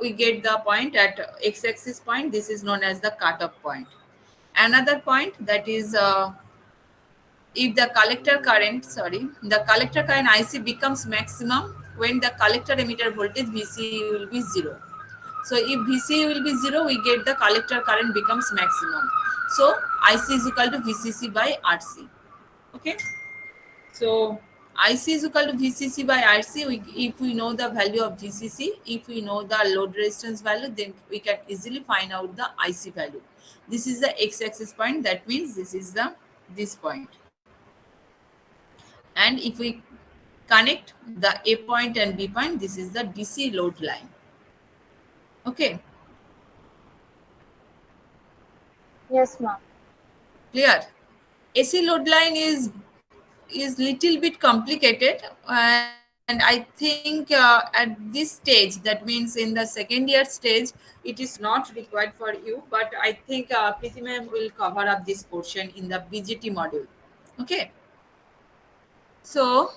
we get the point at x-axis point. This is known as the cutoff point. Another point, that is if the collector current IC becomes maximum when the collector emitter voltage VC will be 0. So if VC will be 0, we get the collector current becomes maximum. So IC is equal to VCC by RC. Okay. So IC is equal to VCC by RC. If we know the value of VCC, if we know the load resistance value, then we can easily find out the IC value. This is the x-axis point. That means this is this point. And if we connect the A point and B point, this is the DC load line. Okay. Yes, ma'am. Clear. AC load line is little bit complicated, and I think at this stage, that means in the second year stage, it is not required for you, but I think Preeti ma'am will cover up this portion in the BGT module. Okay. So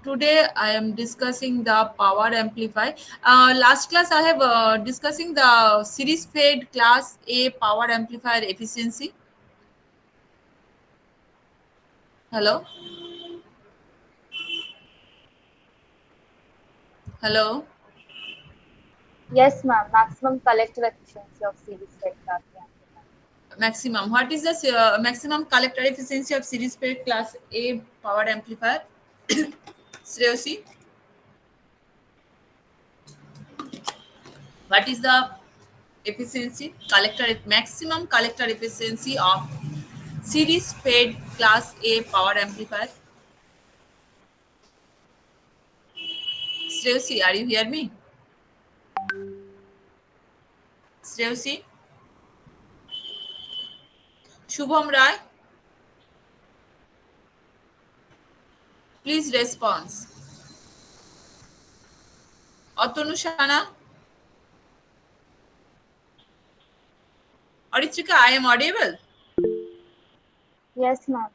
today I am discussing the power amplifier. Last class I have discussing the series fed class A power amplifier efficiency. Hello. Hello. Yes, ma'am. Maximum collector efficiency of series fed class A amplifier. Maximum. What is the maximum collector efficiency of series fed class A power amplifier? Seriously? What is the efficiency? Maximum collector efficiency of series fed class A power amplifier? Sreusi, are you hear me? Sreusi? Shubham Rai? Please respond. Atanu Shana? Aritrika, I am audible? Yes, ma'am.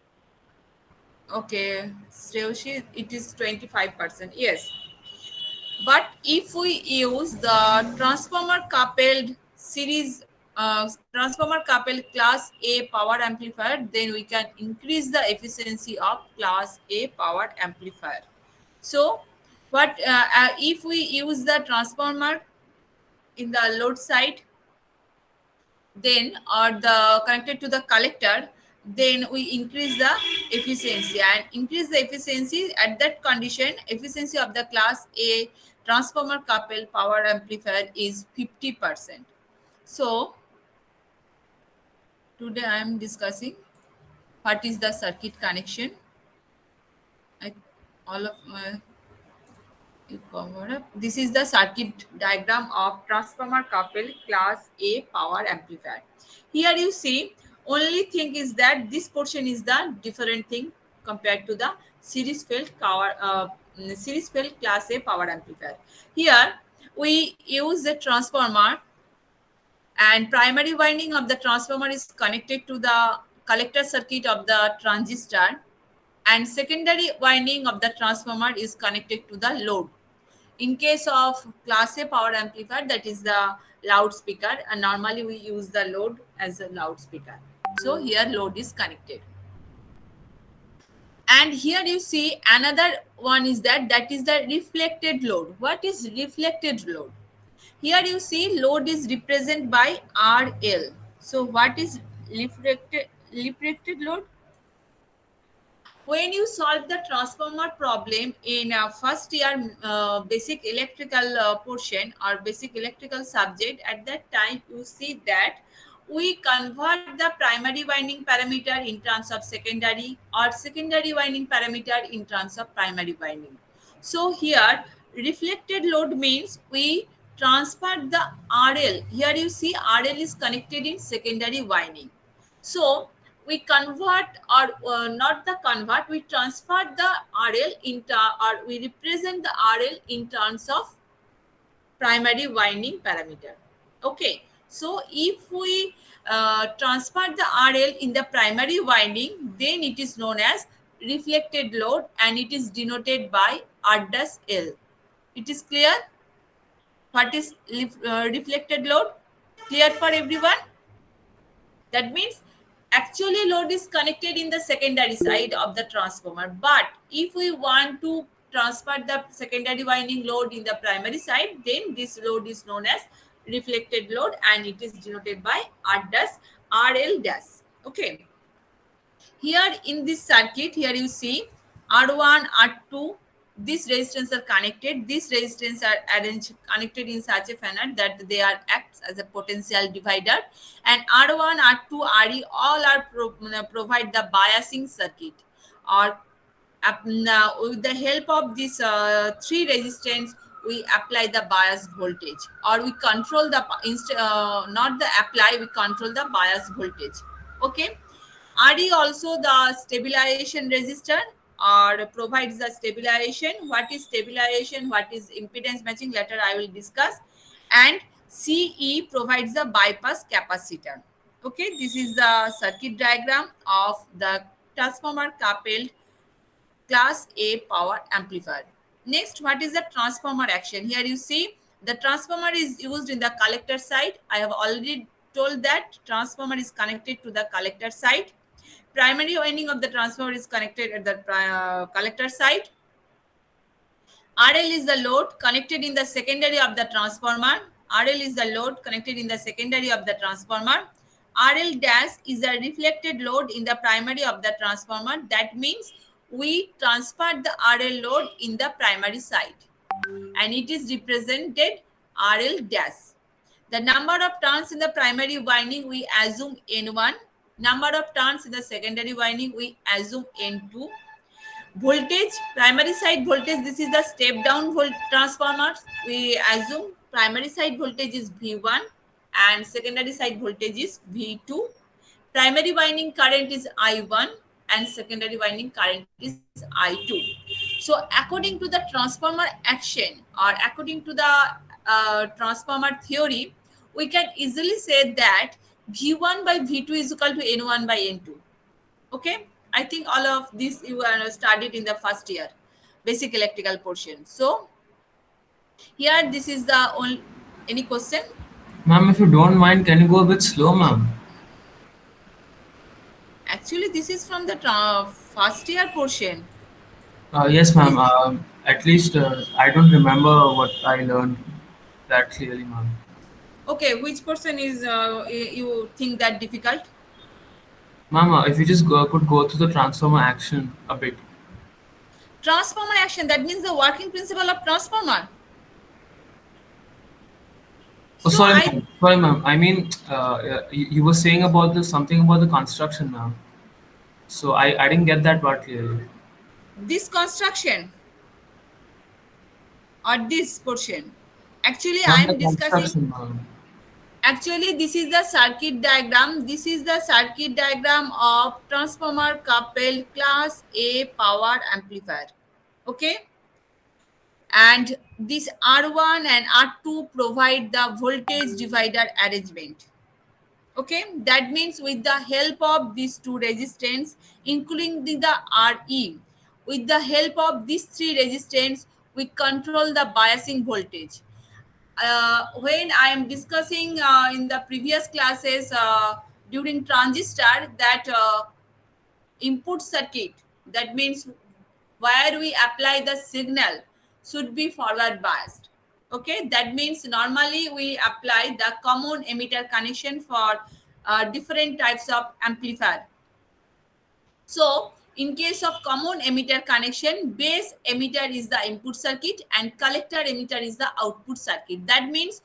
Okay. Sreusi, it is 25%. Yes. But if we use the transformer coupled class A power amplifier, then we can increase the efficiency of class A power amplifier. So what if we use the transformer in the load side, then or the connected to the collector, then we increase the efficiency, and increase the efficiency at that condition, efficiency of the class A transformer coupled power amplifier is 50%. So today I am discussing what is the circuit connection. All of my you cover up. This is the circuit diagram of transformer coupled class A power amplifier. Here you see, only thing is that this portion is the different thing compared to the series fed class A power amplifier. Here we use the transformer, and primary winding of the transformer is connected to the collector circuit of the transistor, and secondary winding of the transformer is connected to the load. In case of class A power amplifier, that is the loudspeaker, and normally we use the load as a loudspeaker. So here load is connected. And here you see another one is that is the reflected load. What is reflected load? Here you see load is represented by RL. So what is reflected load? When you solve the transformer problem in first year basic electrical portion or basic electrical subject, at that time you see that we convert the primary winding parameter in terms of secondary, or secondary winding parameter in terms of primary winding. So here reflected load means we transfer the RL. Here you see RL is connected in secondary winding. So we convert, or not the convert, we transfer the RL into, or we represent the RL in terms of primary winding parameter. Okay. So if we transfer the RL in the primary winding, then it is known as reflected load, and it is denoted by R dash L. It is clear? What is reflected load? Clear for everyone? That means actually load is connected in the secondary side of the transformer. But if we want to transfer the secondary winding load in the primary side, then this load is known as reflected load and it is denoted by R dash RL dash. Okay. Here in this circuit, here you see R1, R2, these resistance are connected. These resistance are arranged connected in such a manner that they are acts as a potential divider. And R1, R2, RE all are provide the biasing circuit. Or now with the help of these three resistance, we apply the bias voltage, or we control the not the apply, we control the bias voltage. Okay. RE also the stabilization resistor or provides the stabilization. What is stabilization? What is impedance matching? Later I will discuss. And CE provides the bypass capacitor. Okay, this is the circuit diagram of the transformer coupled class A power amplifier. Next, what is the transformer action? Here you see the transformer is used in the collector side. I have already told that transformer is connected to the collector side. Primary winding of the transformer is connected at the collector side. RL is the load connected in the secondary of the transformer. RL is the load connected in the secondary of the transformer. RL dash is the reflected load in the primary of the transformer. That means we transfer the RL load in the primary side and it is represented RL dash. The number of turns in the primary winding we assume N1. Number of turns in the secondary winding we assume N2. Voltage, primary side voltage, this is the step down transformers. We assume primary side voltage is V1 and secondary side voltage is V2. Primary winding current is I1 and secondary winding current is I2. So according to the transformer action or according to the transformer theory, we can easily say that V1 by V2 is equal to N1 by N2. Okay, I think all of this you studied in the first year basic electrical portion. So here this is the only, any question? Ma'am, if you don't mind, can you go a bit slow, ma'am? Actually this is from the first year portion. Yes, ma'am. This, At least I don't remember what I learned that clearly, ma'am. okay, which portion is you think that difficult? Ma'am, if you just could go through the transformer action a bit. Transformer action, that means the working principle of transformer. Oh, So sorry, I ma'am. Sorry, ma'am. I mean, you were saying about the something about the construction, ma'am. So I didn't get that part clearly. this construction or this portion, actually I Ma'am, the am discussing. construction, ma'am. Actually, this is the circuit diagram. This is the circuit diagram of transformer coupled class A power amplifier. Okay. And this R1 and R2 provide the voltage divider arrangement. Okay. That means with the help of these two resistance, including the RE, with the help of these three resistance, we control the biasing voltage. When I am discussing in the previous classes during transistor that input circuit, that means where we apply the signal should be forward biased. Okay, that means normally we apply the common emitter connection for different types of amplifier. So, in case of common emitter connection, base emitter is the input circuit and collector emitter is the output circuit. That means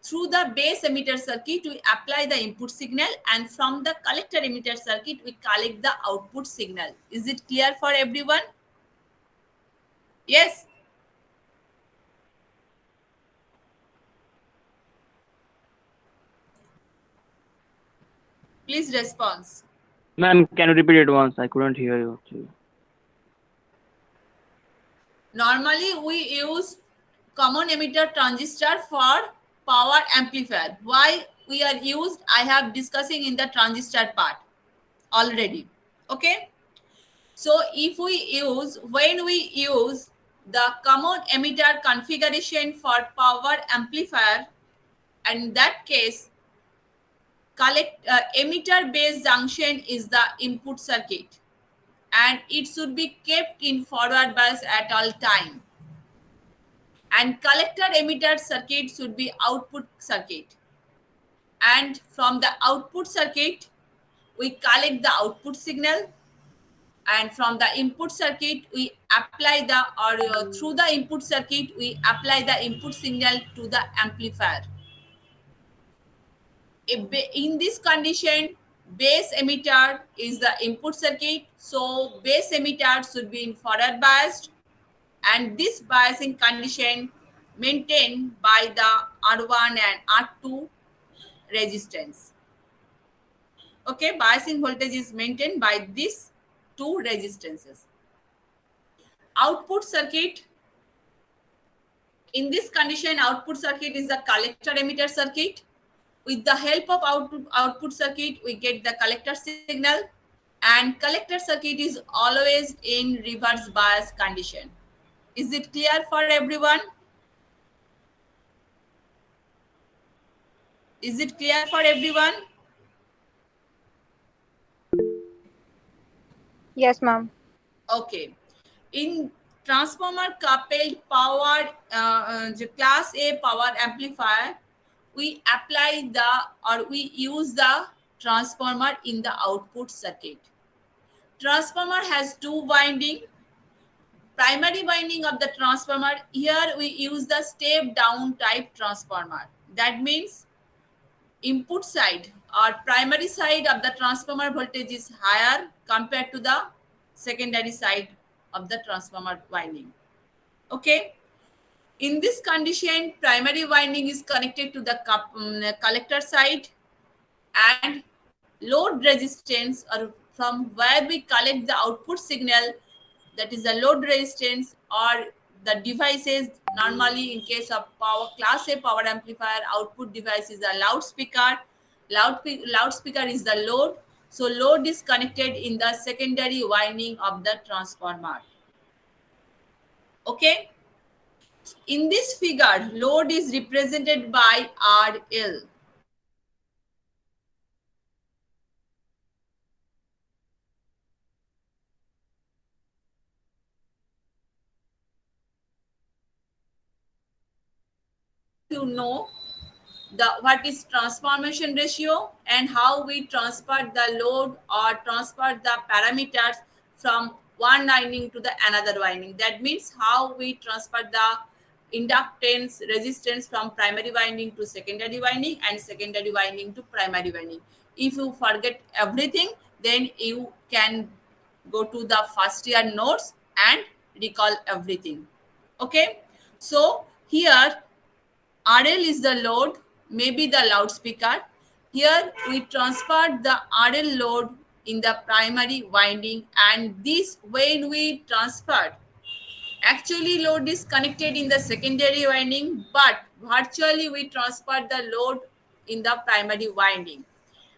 through the base emitter circuit, we apply the input signal and from the collector emitter circuit, we collect the output signal. Is it clear for everyone? Yes? Please respond. Ma'am, can you repeat it once? I couldn't hear you. Actually. Normally, we use common emitter transistor for power amplifier. Why we are used, I have discussing in the transistor part already. Okay. So if we use, when we use the common emitter configuration for power amplifier. And in that case, emitter base junction is the input circuit, and it should be kept in forward bias at all time. And collector emitter circuit should be output circuit. And from the output circuit, we collect the output signal, and from the input circuit we apply the through the input circuit we apply the input signal to the amplifier. In this condition, base emitter is the input circuit, so base emitter should be in forward biased, and this biasing condition maintained by the R1 and R2 resistance. Okay, biasing voltage is maintained by these two resistances. Output circuit, in this condition, output circuit is the collector emitter circuit. With the help of output circuit, we get the collector signal, and collector circuit is always in reverse bias condition. Is it clear for everyone? Is it clear for everyone? Yes, ma'am. Okay. In transformer coupled power, class A power amplifier, we apply the we use the transformer in the output circuit. Transformer has two winding. Primary winding of the transformer, here we use the step down type transformer. That means input side or primary side of the transformer voltage is higher compared to the secondary side of the transformer winding. Okay. In this condition, primary winding is connected to the collector side, and load resistance, or from where we collect the output signal, that is the load resistance, or the devices. Normally in case of power class A power amplifier, output device is a loudspeaker. Loudspeaker is the load, so load is connected in the secondary winding of the transformer. Okay, in this figure, load is represented by RL. You know what is transformation ratio and how we transfer the load or transfer the parameters from one winding to the another winding. That means how we transfer the inductance resistance from primary winding to secondary winding and secondary winding to primary winding. If you forget everything, then you can go to the first year notes and recall everything. Okay, so here RL is the load, maybe the loudspeaker. Here we transfer the RL load in the primary winding, and this when we transfer, actually load is connected in the secondary winding, but virtually we transfer the load in the primary winding.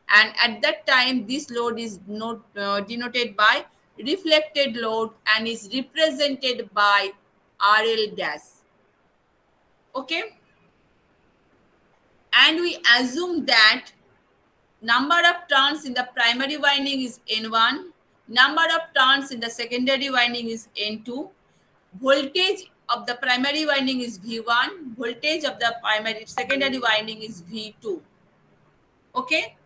And at that time, this load is not denoted by reflected load and is represented by RL dash. Okay, and we assume that number of turns in the primary winding is N1, number of turns in the secondary winding is N2, voltage of the primary winding is V1, voltage of the secondary winding is V2. Okay,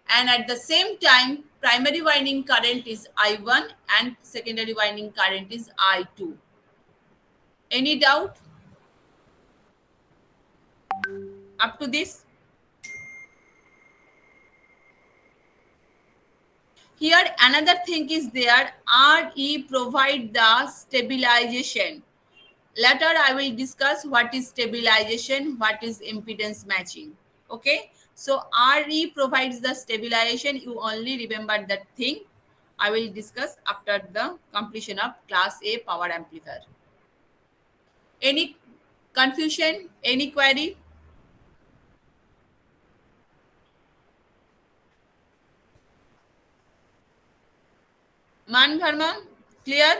and at the same time, primary winding current is I1 and secondary winding current is I2. Any doubt up to this? Here another thing is there, RE provide the stabilization. Later I will discuss what is stabilization, what is impedance matching. Okay, so RE provides the stabilization. You only remember that thing. I will discuss after the completion of class A power amplifier. Any confusion, any query? Man Dharma, clear?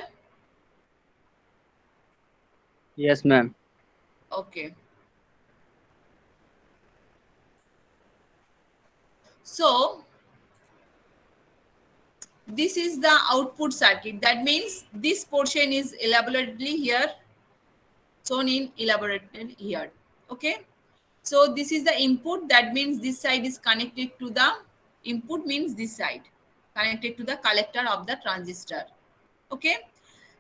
Yes, ma'am. Okay. So this is the output circuit. That means this portion is elaborately here, shown in elaborated here. Okay. So this is the input. That means this side is connected to the input, means this side connected to the collector of the transistor. Okay.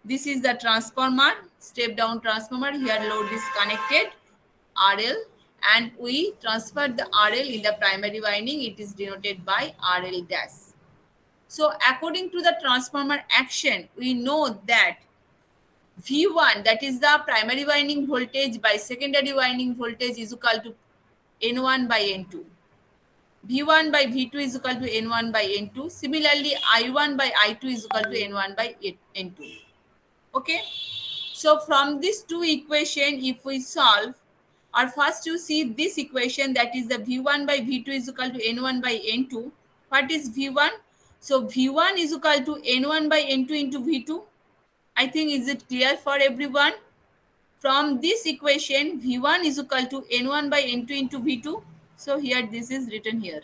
This is the transformer, step down transformer. Here load is connected, RL, and we transfer the RL in the primary winding. It is denoted by RL dash. So according to the transformer action, we know that V1, that is the primary winding voltage by secondary winding voltage, is equal to N1 by N2. V1 by V2 is equal to N1 by N2. Similarly, I1 by I2 is equal to N1 by N2. Okay. So from these two equation, if we solve, or first you see this equation, that is the V1 by V2 is equal to N1 by N2. What is V1? So V1 is equal to N1 by N2 into V2. I think, is it clear for everyone? From this equation, V1 is equal to N1 by N2 into V2. So here this is written here.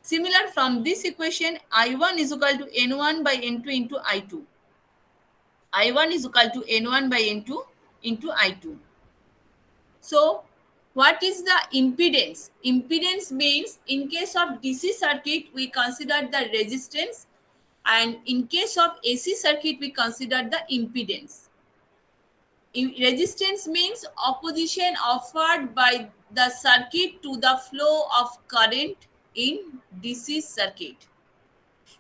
Similar, from this equation, I1 is equal to N1 by N2 into I2. I1 is equal to N1 by N2 into I2. So what is the impedance? Impedance means in case of DC circuit, we consider the resistance, and in case of AC circuit, we consider the impedance. Resistance means opposition offered by the circuit to the flow of current in DC circuit.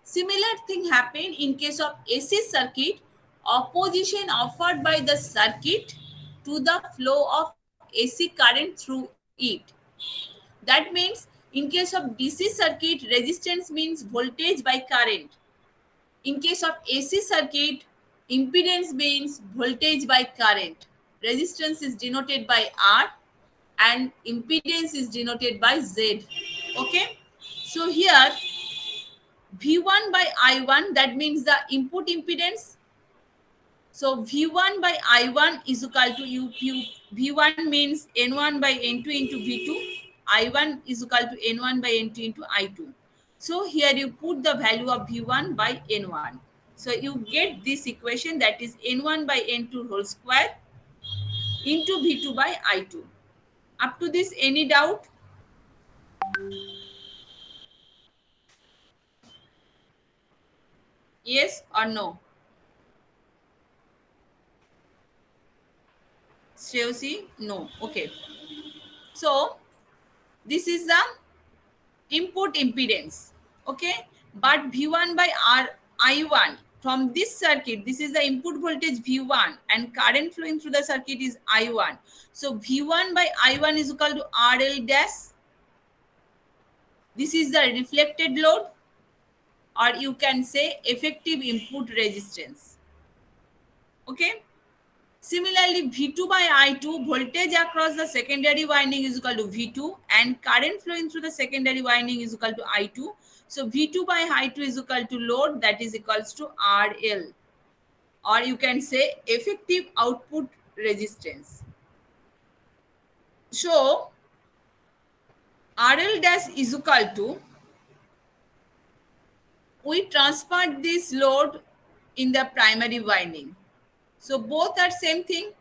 Similar thing happen in case of AC circuit, opposition offered by the circuit to the flow of AC current through it. That means in case of DC circuit, resistance means voltage by current. In case of AC circuit, impedance means voltage by current. Resistance is denoted by R and impedance is denoted by Z. Okay. So here V1 by I1, that means the input impedance. So V1 by I1 is equal to V1 means N1 by N2 into V2. I1 is equal to N1 by N2 into I2. So here you put the value of V1 by N1. So you get this equation, that is N1 by N2 whole square into V2 by I2. Up to this, any doubt? Yes or no? Shreyosi? No. Okay. So this is the input impedance. Okay. But V1 by I1, from this circuit, this is the input voltage V1 and current flowing through the circuit is I1. So V1 by I1 is equal to RL dash. This is the reflected load, or you can say effective input resistance. Okay. Similarly, V2 by I2, voltage across the secondary winding is equal to V2 and current flowing through the secondary winding is equal to I2. So V2 by I2 is equal to load, that is equals to RL, or you can say effective output resistance. So RL dash is equal to, we transferred this load in the primary winding. So both are same thing.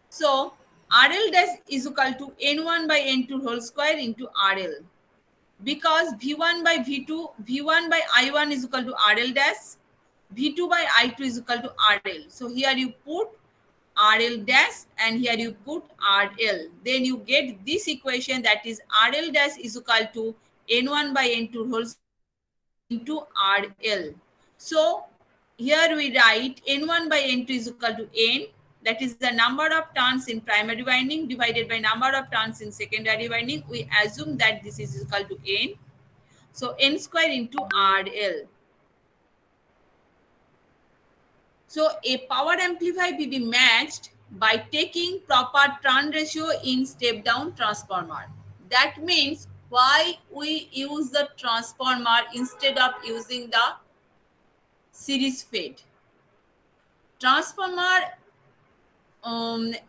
So RL dash is equal to N1 by N2 whole square into RL. Because V1 by V2, V1 by I1 is equal to RL dash, V2 by I2 is equal to RL. So here you put RL dash and here you put RL. Then you get this equation, that is RL dash is equal to N1 by N2 whole into RL. So here we write N1 by N2 is equal to N, that is the number of turns in primary winding divided by number of turns in secondary winding. We assume that this is equal to N. So N square into RL. So a power amplifier will be matched by taking proper turn ratio in step down transformer. That means why we use the transformer instead of using the series fed. Transformer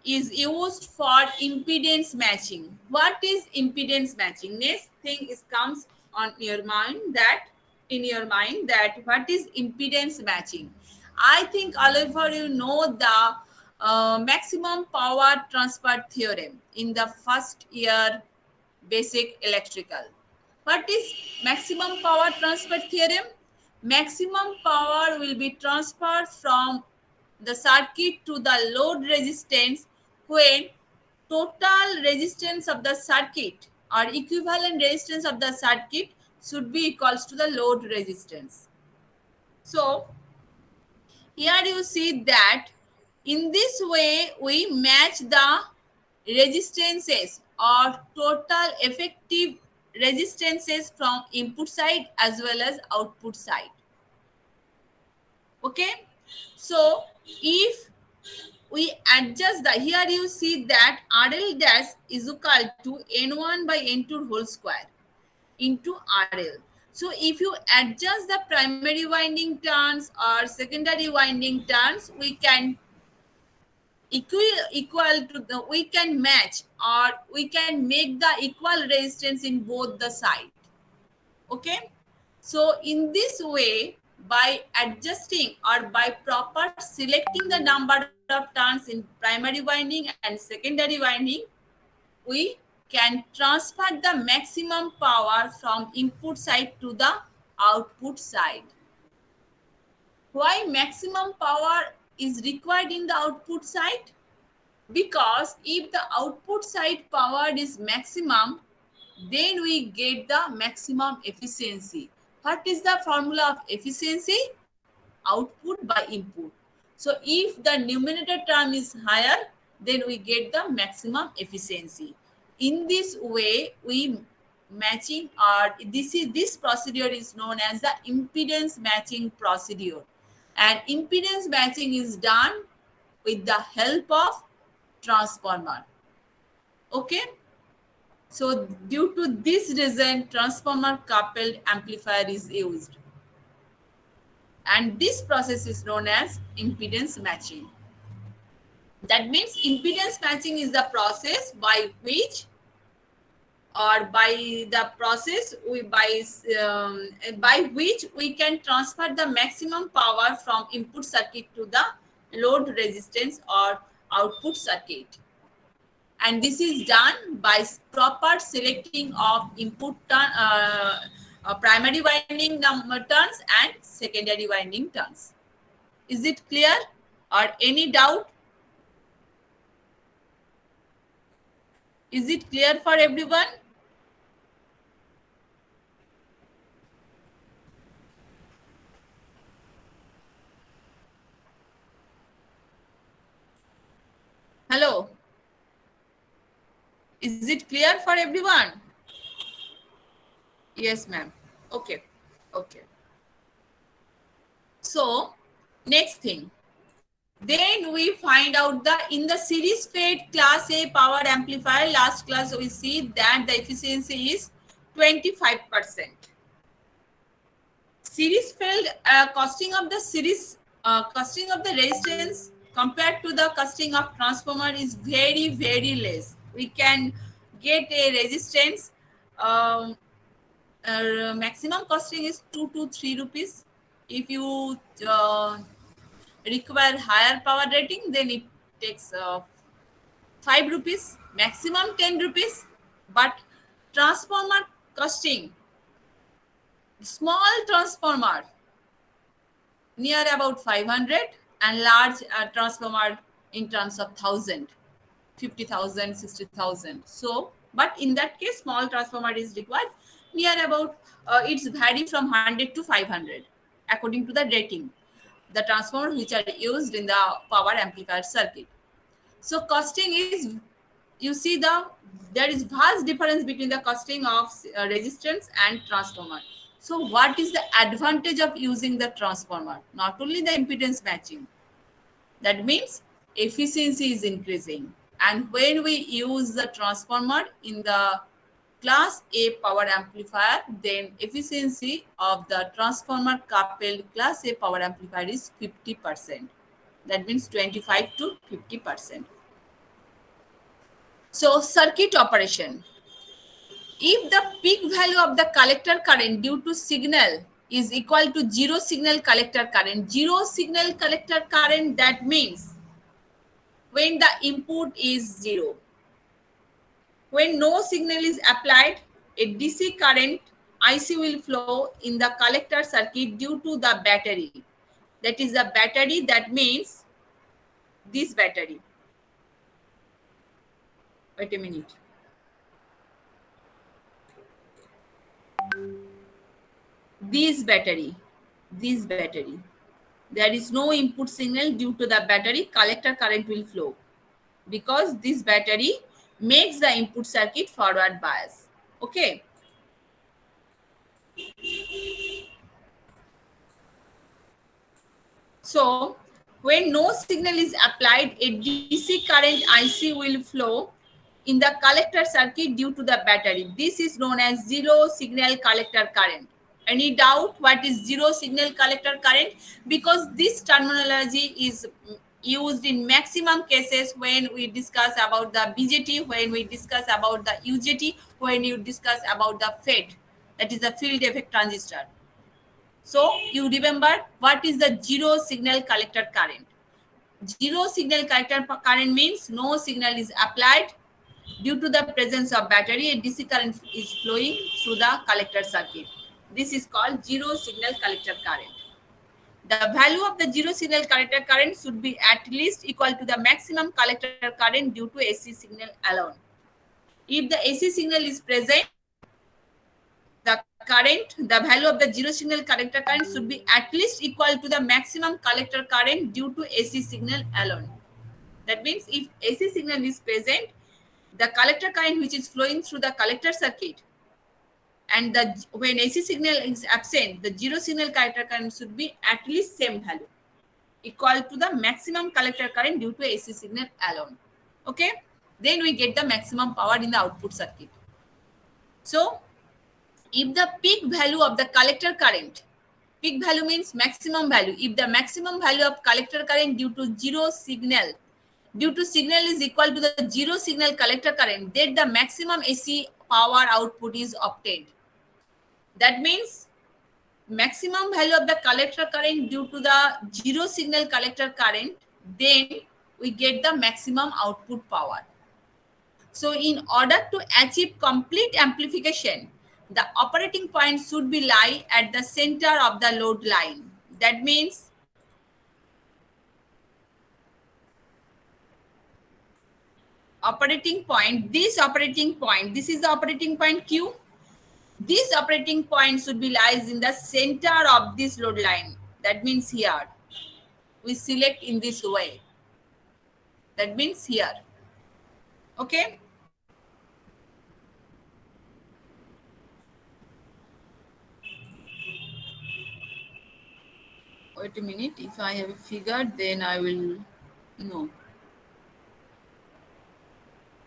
is used for impedance matching. What is impedance matching? Next thing is comes on your mind that in your mind that what is impedance matching? I think all of you know the maximum power transfer theorem in the first year basic electrical. What is maximum power transfer theorem? Maximum power will be transferred from the circuit to the load resistance when total resistance of the circuit or equivalent resistance of the circuit should be equals to the load resistance. So here you see that in this way we match the resistances or total effective resistances from input side as well as output side. Okay, so if we adjust the, here you see that RL dash is equal to N1 by N2 whole square into RL. So if you adjust the primary winding turns or secondary winding turns, we can equal to the, we can match or we can make the equal resistance in both the side. Okay, so in this way, by adjusting or by proper selecting the number of turns in primary winding and secondary winding, we can transfer the maximum power from input side to the output side. Why maximum power is required in the output side? Because if the output side power is maximum, then we get the maximum efficiency. What is the formula of efficiency? Output by input. So if the numerator term is higher, then we get the maximum efficiency. In this way, we matching or this procedure is known as the impedance matching procedure. And impedance matching is done with the help of transformer. Okay, so due to this reason transformer coupled amplifier is used, and this process is known as impedance matching. That means impedance matching is the process by which or by the process we by which we can transfer the maximum power from input circuit to the load resistance or output circuit. And this is done by proper selecting of input primary winding turns and secondary winding turns. Is it clear or any doubt? Is it clear for everyone? Hello. Is it clear for everyone? Yes, ma'am. Okay. Okay. So, next thing. Then we find out that in the series fed class A power amplifier, last class we see that the efficiency is 25%. Series fed costing of the series, costing of the resistance compared to the costing of transformer is very, very less. We can get a resistance, maximum costing is 2 to 3 rupees. If you require higher power rating, then it takes 5 rupees, maximum 10 rupees. But transformer costing, small transformer near about 500 and large transformer in terms of 1000, 50,000, 60,000. So, but in that case, small transformer is required near about, it's vary from 100 to 500 according to the rating, the transformers which are used in the power amplifier circuit. So costing is, you see there is vast difference between the costing of resistance and transformer. So what is the advantage of using the transformer? Not only the impedance matching, that means efficiency is increasing. And when we use the transformer in the class A power amplifier, then efficiency of the transformer coupled class A power amplifier is 50%. That means 25 to 50%. So circuit operation. If the peak value of the collector current due to signal is equal to zero signal collector current, that means when the input is zero. When no signal is applied, a DC current IC will flow in the collector circuit due to the battery. That is the battery, that means this battery. Wait a minute. This battery. There is no input signal due to the battery, collector current will flow because this battery makes the input circuit forward bias. Okay. So when no signal is applied, a DC current IC will flow in the collector circuit due to the battery. This is known as zero signal collector current. Any doubt what is zero signal collector current? Because this terminology is used in maximum cases when we discuss about the BJT, when we discuss about the UJT, when you discuss about the FET, that is the field effect transistor. So you remember what is the zero signal collector current? Zero signal collector current means no signal is applied. Due to the presence of battery, a DC current is flowing through the collector circuit. This is called zero signal collector current. The value of the zero signal collector current should be at least equal to the maximum collector current due to AC signal alone. If the AC signal is present, the value of the zero signal collector current should be at least equal to the maximum collector current due to AC signal alone. That means if AC signal is present, the collector current which is flowing through the collector circuit, and when AC signal is absent, the zero signal collector current should be at least same value, equal to the maximum collector current due to AC signal alone. Okay, then we get the maximum power in the output circuit. So if the peak value of the collector current, peak value means maximum value, if the maximum value of collector current due to signal is equal to the zero signal collector current, then the maximum AC power output is obtained. That means maximum value of the collector current due to the zero signal collector current, then we get the maximum output power. So in order to achieve complete amplification, the operating point should be lie at the center of the load line. That means operating point, this is the operating point Q. This operating point should be lies in the center of this load line. That means here. We select in this way. That means here. Okay. Wait a minute. If I have a figure, then I will know.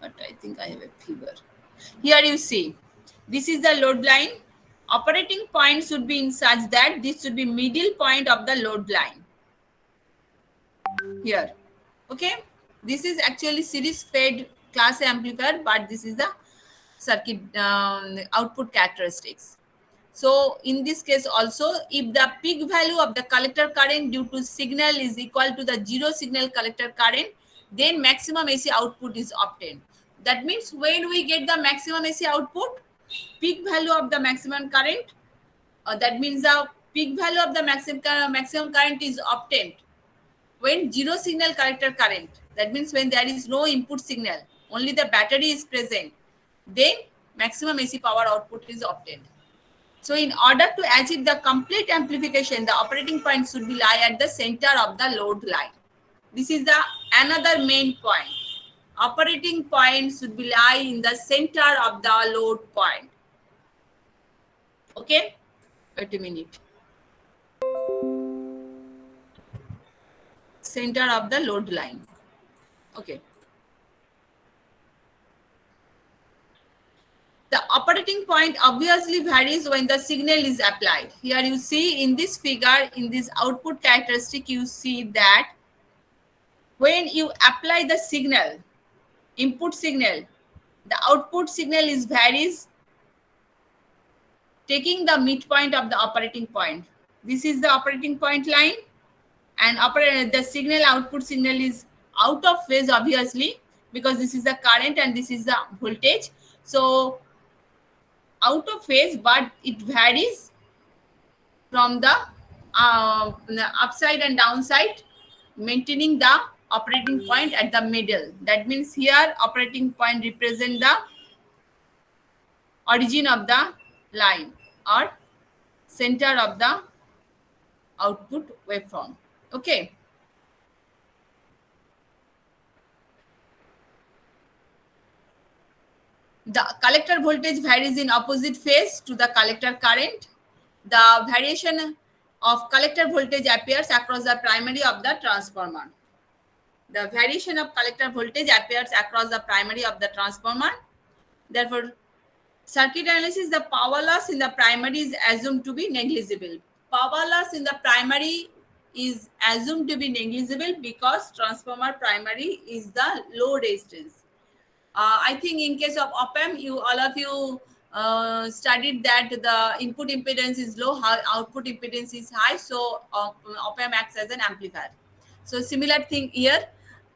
But I think I have a figure. Here you see. This is the load line. Operating point should be in such that this should be middle point of the load line. Here. Okay. This is actually series fed class A amplifier, but this is the circuit output characteristics. So in this case also, if the peak value of the collector current due to signal is equal to the zero signal collector current, then maximum AC output is obtained. That means when we get the maximum AC output, peak value of the maximum current, that means the peak value of the maximum current is obtained when zero signal collector current, that means when there is no input signal, only the battery is present, then maximum AC power output is obtained. So in order to achieve the complete amplification, the operating point should be lie at the center of the load line. This is the another main point. Operating point should be lie in the center of the load point. Okay, wait a minute. Center of the load line. Okay. The operating point obviously varies when the signal is applied. Here you see in this figure, in this output characteristic, you see that when you apply the signal, input signal, the output signal is varies taking the midpoint of the operating point. This is the operating point line, and the signal output signal is out of phase, obviously, because this is the current and this is the voltage. So out of phase, but it varies from the upside and downside, maintaining the operating point at the middle. That means here operating point represent the origin of the line or center of the output waveform. Okay. The collector voltage varies in opposite phase to the collector current. The variation of collector voltage appears across the primary of the transformer. The variation of collector voltage appears across the primary of the transformer. Therefore, circuit analysis, the power loss in the primary is assumed to be negligible. Power loss in the primary is assumed to be negligible because transformer primary is the low resistance. I think in case of op-amp, all of you studied that the input impedance is low, output impedance is high, so op-amp acts as an amplifier. So similar thing here,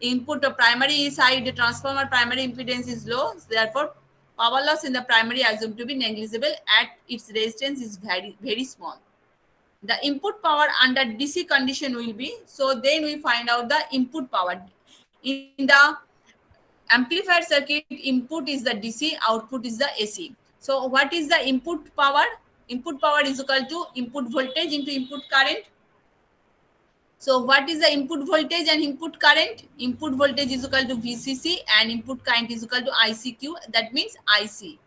input primary is high, the transformer primary impedance is low, therefore power loss in the primary assumed to be negligible at its resistance is very small. The input power under DC condition will be, so then we find out the input power. In the amplifier circuit, input is the DC, output is the AC. So what is the input power? Input power is equal to input voltage into input current. So what is the input voltage and input current? Input voltage is equal to VCC and input current is equal to ICQ. That means IC.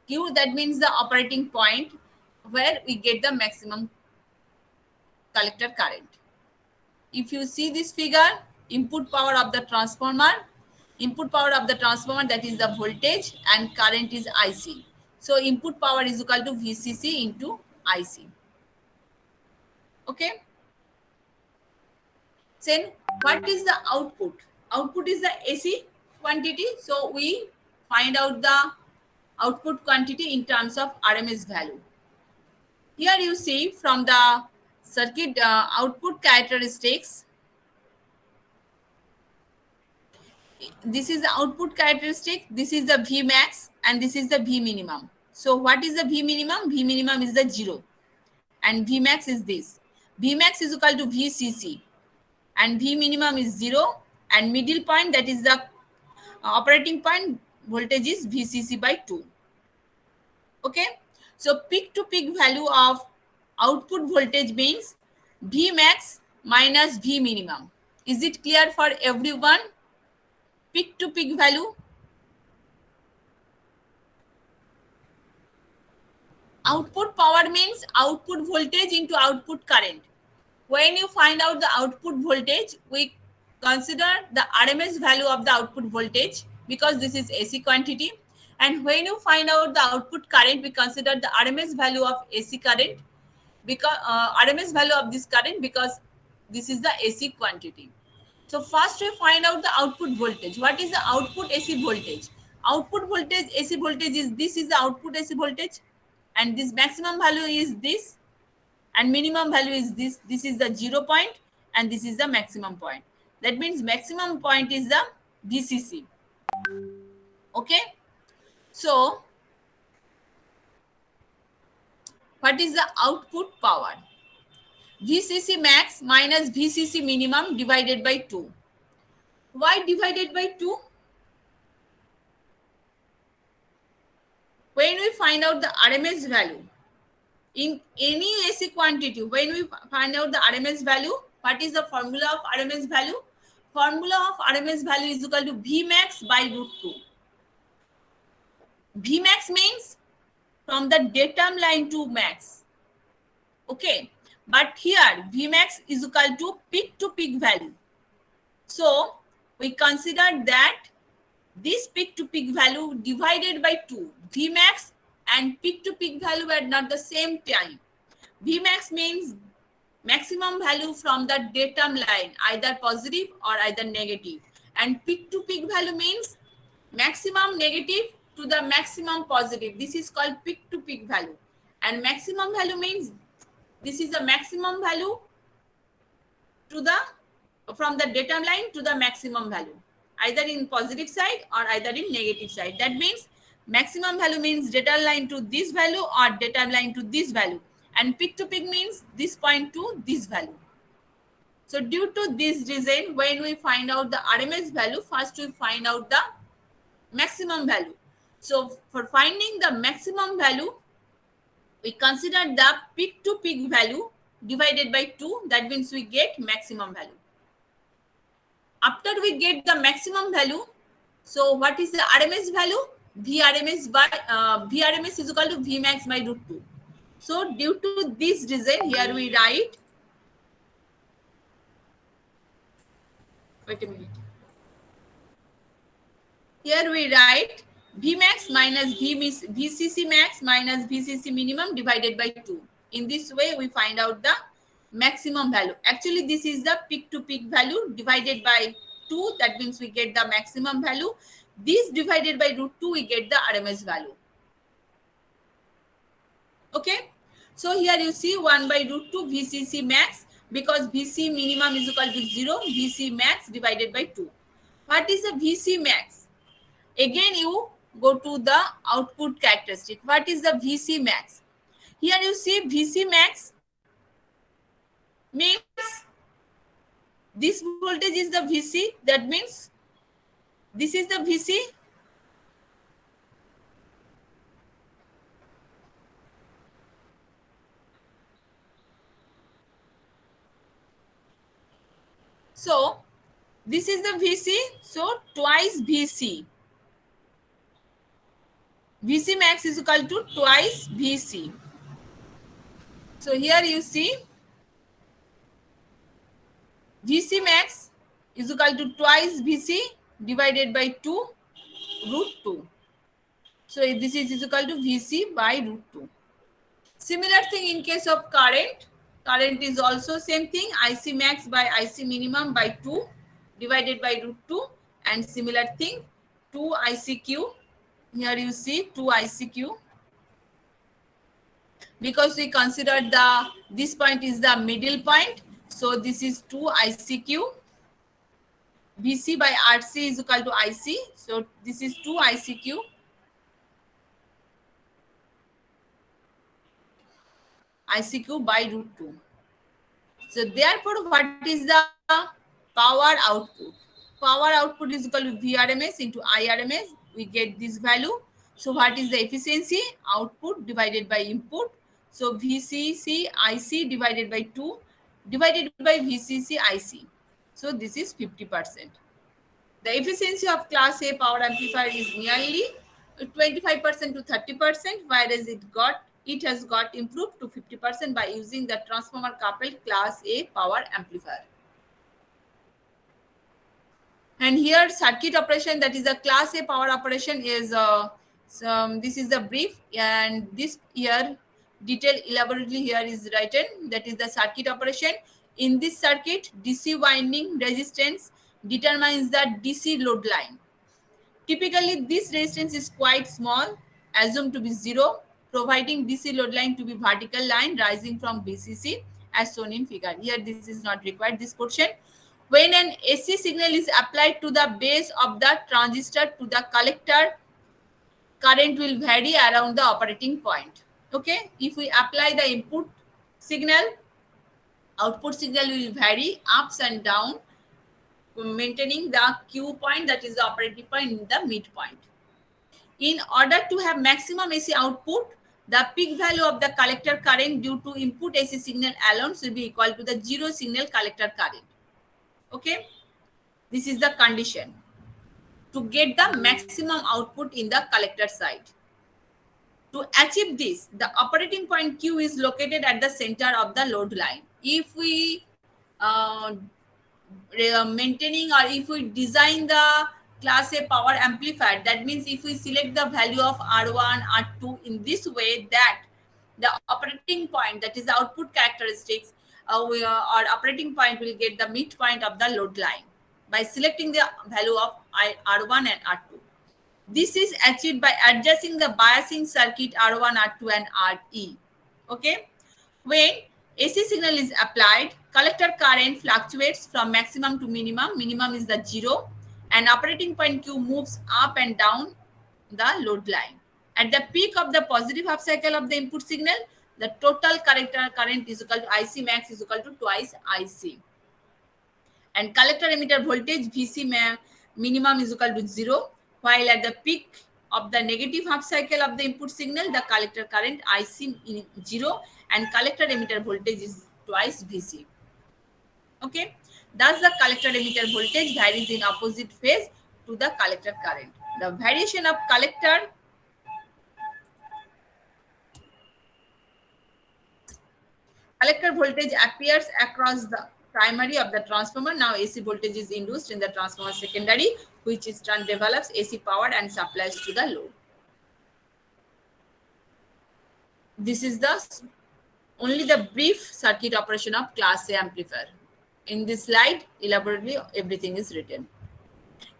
Q, that means the operating point where we get the maximum collector current. If you see this figure, input power of the transformer, that is the voltage, and current is IC. So input power is equal to VCC into IC. Okay. Then what is the output? Output is the AC quantity. So we find out the output quantity in terms of RMS value. Here you see from the circuit output characteristics. This is the output characteristic, this is the V max, and this is the V minimum. So what is the V minimum? V minimum is the 0 and V max is this. V max is equal to VCC and V minimum is 0, and middle point, that is the operating point voltage, is VCC by 2. Okay, so peak to peak value of output voltage means V max minus V minimum. Is it clear for everyone? Peak to peak value. Output power means output voltage into output current. When you find out the output voltage, we consider the RMS value of the output voltage because this is AC quantity. And when you find out the output current, we consider the RMS value of AC current, because RMS value of this current, because this is the AC quantity. So first we find out the output voltage. What is the output AC voltage? Output voltage AC voltage is this, is the output AC voltage, and this maximum value is this, and minimum value is this. This is the 0 point and this is the maximum point. That means maximum point is the VCC. Okay. So what is the output power? VCC max minus VCC minimum divided by 2. Why divided by 2? When we find out the RMS value, in any AC quantity, when we find out the RMS value, what is the formula of RMS value? Formula of RMS value is equal to V max by root 2. V max means from the datum line to max. Okay. But here V max is equal to peak value. So we consider that this peak to peak value divided by 2. V max and peak to peak value are not the same time. V max means maximum value from the datum line, either positive or either negative. And peak to peak value means maximum negative to the maximum positive. This is called peak to peak value. And maximum value means this is the maximum value to the from the datum line to the maximum value, either in positive side or either in negative side. That means maximum value means data line to this value or data line to this value, and peak to peak means this point to this value. So due to this reason, when we find out the RMS value, first we find out the maximum value. So for finding the maximum value, we consider the peak to peak value divided by 2. That means we get maximum value. After we get the maximum value, so what is the RMS value? VRMS is equal to Vmax by root 2. So due to this reason, here we write, wait a minute. Here we write Vmax minus VCC max minus VCC minimum divided by 2. In this way, we find out the maximum value. Actually, this is the peak to peak value divided by 2. That means we get the maximum value. This divided by root 2, we get the RMS value. Okay. So here you see 1 by root 2 VCC max, because VC minimum is equal to 0, VC max divided by 2. What is the VC max? Again, you go to the output characteristic. What is the VC max? Here you see VC max means this voltage is the VC. That means this is the VC. So this is the VC. So twice VC. VC max is equal to twice VC. So here you see VC max is equal to twice VC divided by 2 root 2. So this is equal to VC by root 2. Similar thing in case of current. Current is also same thing, IC max by IC minimum by 2 divided by root 2, and similar thing 2 ICQ. Here you see 2 ICQ. Because we considered this point is the middle point, so this is 2 ICQ. VC by RC is equal to IC, so this is 2 ICQ. ICQ by root 2. So therefore, what is the power output? Power output is equal to VRMS into IRMS. We get this value. So what is the efficiency? Output divided by input. So VCC IC divided by 2 divided by VCC IC. So this is 50%. The efficiency of class A power amplifier is nearly 25% to 30%, whereas it has got improved to 50% by using the transformer coupled class A power amplifier. And here circuit operation, that is the class A power operation, is this is the brief, and this here detail elaborately here is written, that is the circuit operation. In this circuit, DC winding resistance determines the DC load line. Typically, this resistance is quite small, assumed to be 0, providing DC load line to be vertical line rising from VCC as shown in figure. Here, this is not required, this portion. When an AC signal is applied to the base of the transistor to the collector, current will vary around the operating point. Okay, if we apply the input signal, output signal will vary ups and down, maintaining the Q point, that is the operating point, in the midpoint. In order to have maximum AC output, the peak value of the collector current due to input AC signal alone will be equal to the 0 signal collector current. Okay, this is the condition to get the maximum output in the collector side. To achieve this, the operating point Q is located at the center of the load line. If we maintaining, or if we design the class A power amplifier, that means if we select the value of R1, R2 in this way, that the operating point, that is the output characteristics, our operating point will get the midpoint of the load line by selecting the value of R1 and R2. This is achieved by adjusting the biasing circuit R1, R2 and RE. Okay. When AC signal is applied, collector current fluctuates from maximum to minimum. Minimum is the 0 and operating point Q moves up and down the load line. At the peak of the positive half cycle of the input signal, the total collector current is equal to IC max is equal to twice IC. And collector emitter voltage VC minimum is equal to 0, while at the peak of the negative half cycle of the input signal, the collector current IC is 0 and collector emitter voltage is twice VC. Okay. Thus, the collector emitter voltage varies in opposite phase to the collector current. The variation of collector voltage appears across the primary of the transformer. Now AC voltage is induced in the transformer secondary, which in turn develops AC power and supplies to the load. This is only the brief circuit operation of class A amplifier. In this slide, elaborately everything is written.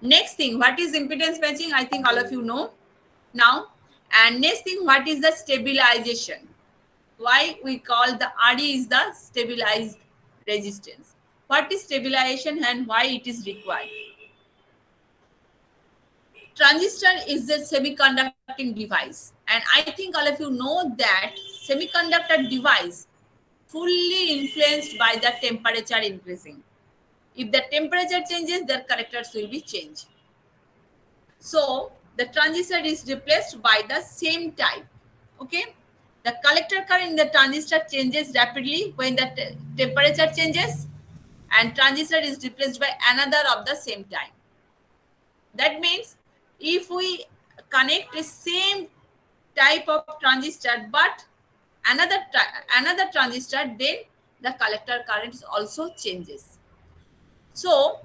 Next thing, what is impedance matching? I think all of you know now. And next thing, what is the stabilization? Why we call the RE is the stabilized resistance. What is stabilization and why it is required? Transistor is a semiconducting device, and I think all of you know that semiconductor device fully influenced by the temperature increasing. If the temperature changes, their characters will be changed. So the transistor is replaced by the same type. Okay. The collector current in the transistor changes rapidly when the temperature changes, and transistor is replaced by another of the same type. That means if we connect the same type of transistor but another transistor, then the collector current also changes. So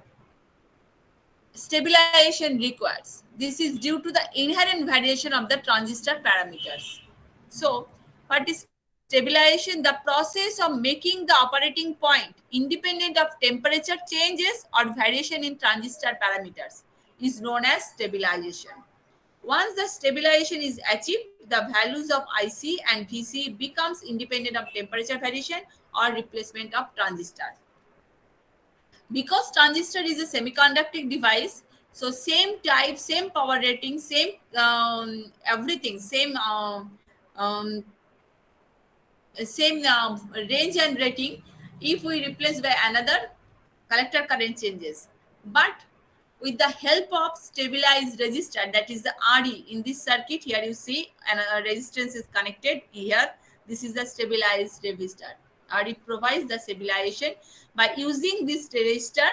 stabilization requires. This is due to the inherent variation of the transistor parameters. So what is stabilization? The process of making the operating point independent of temperature changes or variation in transistor parameters is known as stabilization. Once the stabilization is achieved, the values of IC and VC becomes independent of temperature variation or replacement of transistor. Because transistor is a semiconducting device, so same type, same power rating, same everything, same range and rating. If we replace by another, collector current changes. But with the help of stabilized resistor, that is the RE, in this circuit here you see a resistance is connected here. This is the stabilized resistor. RE provides the stabilization by using this resistor,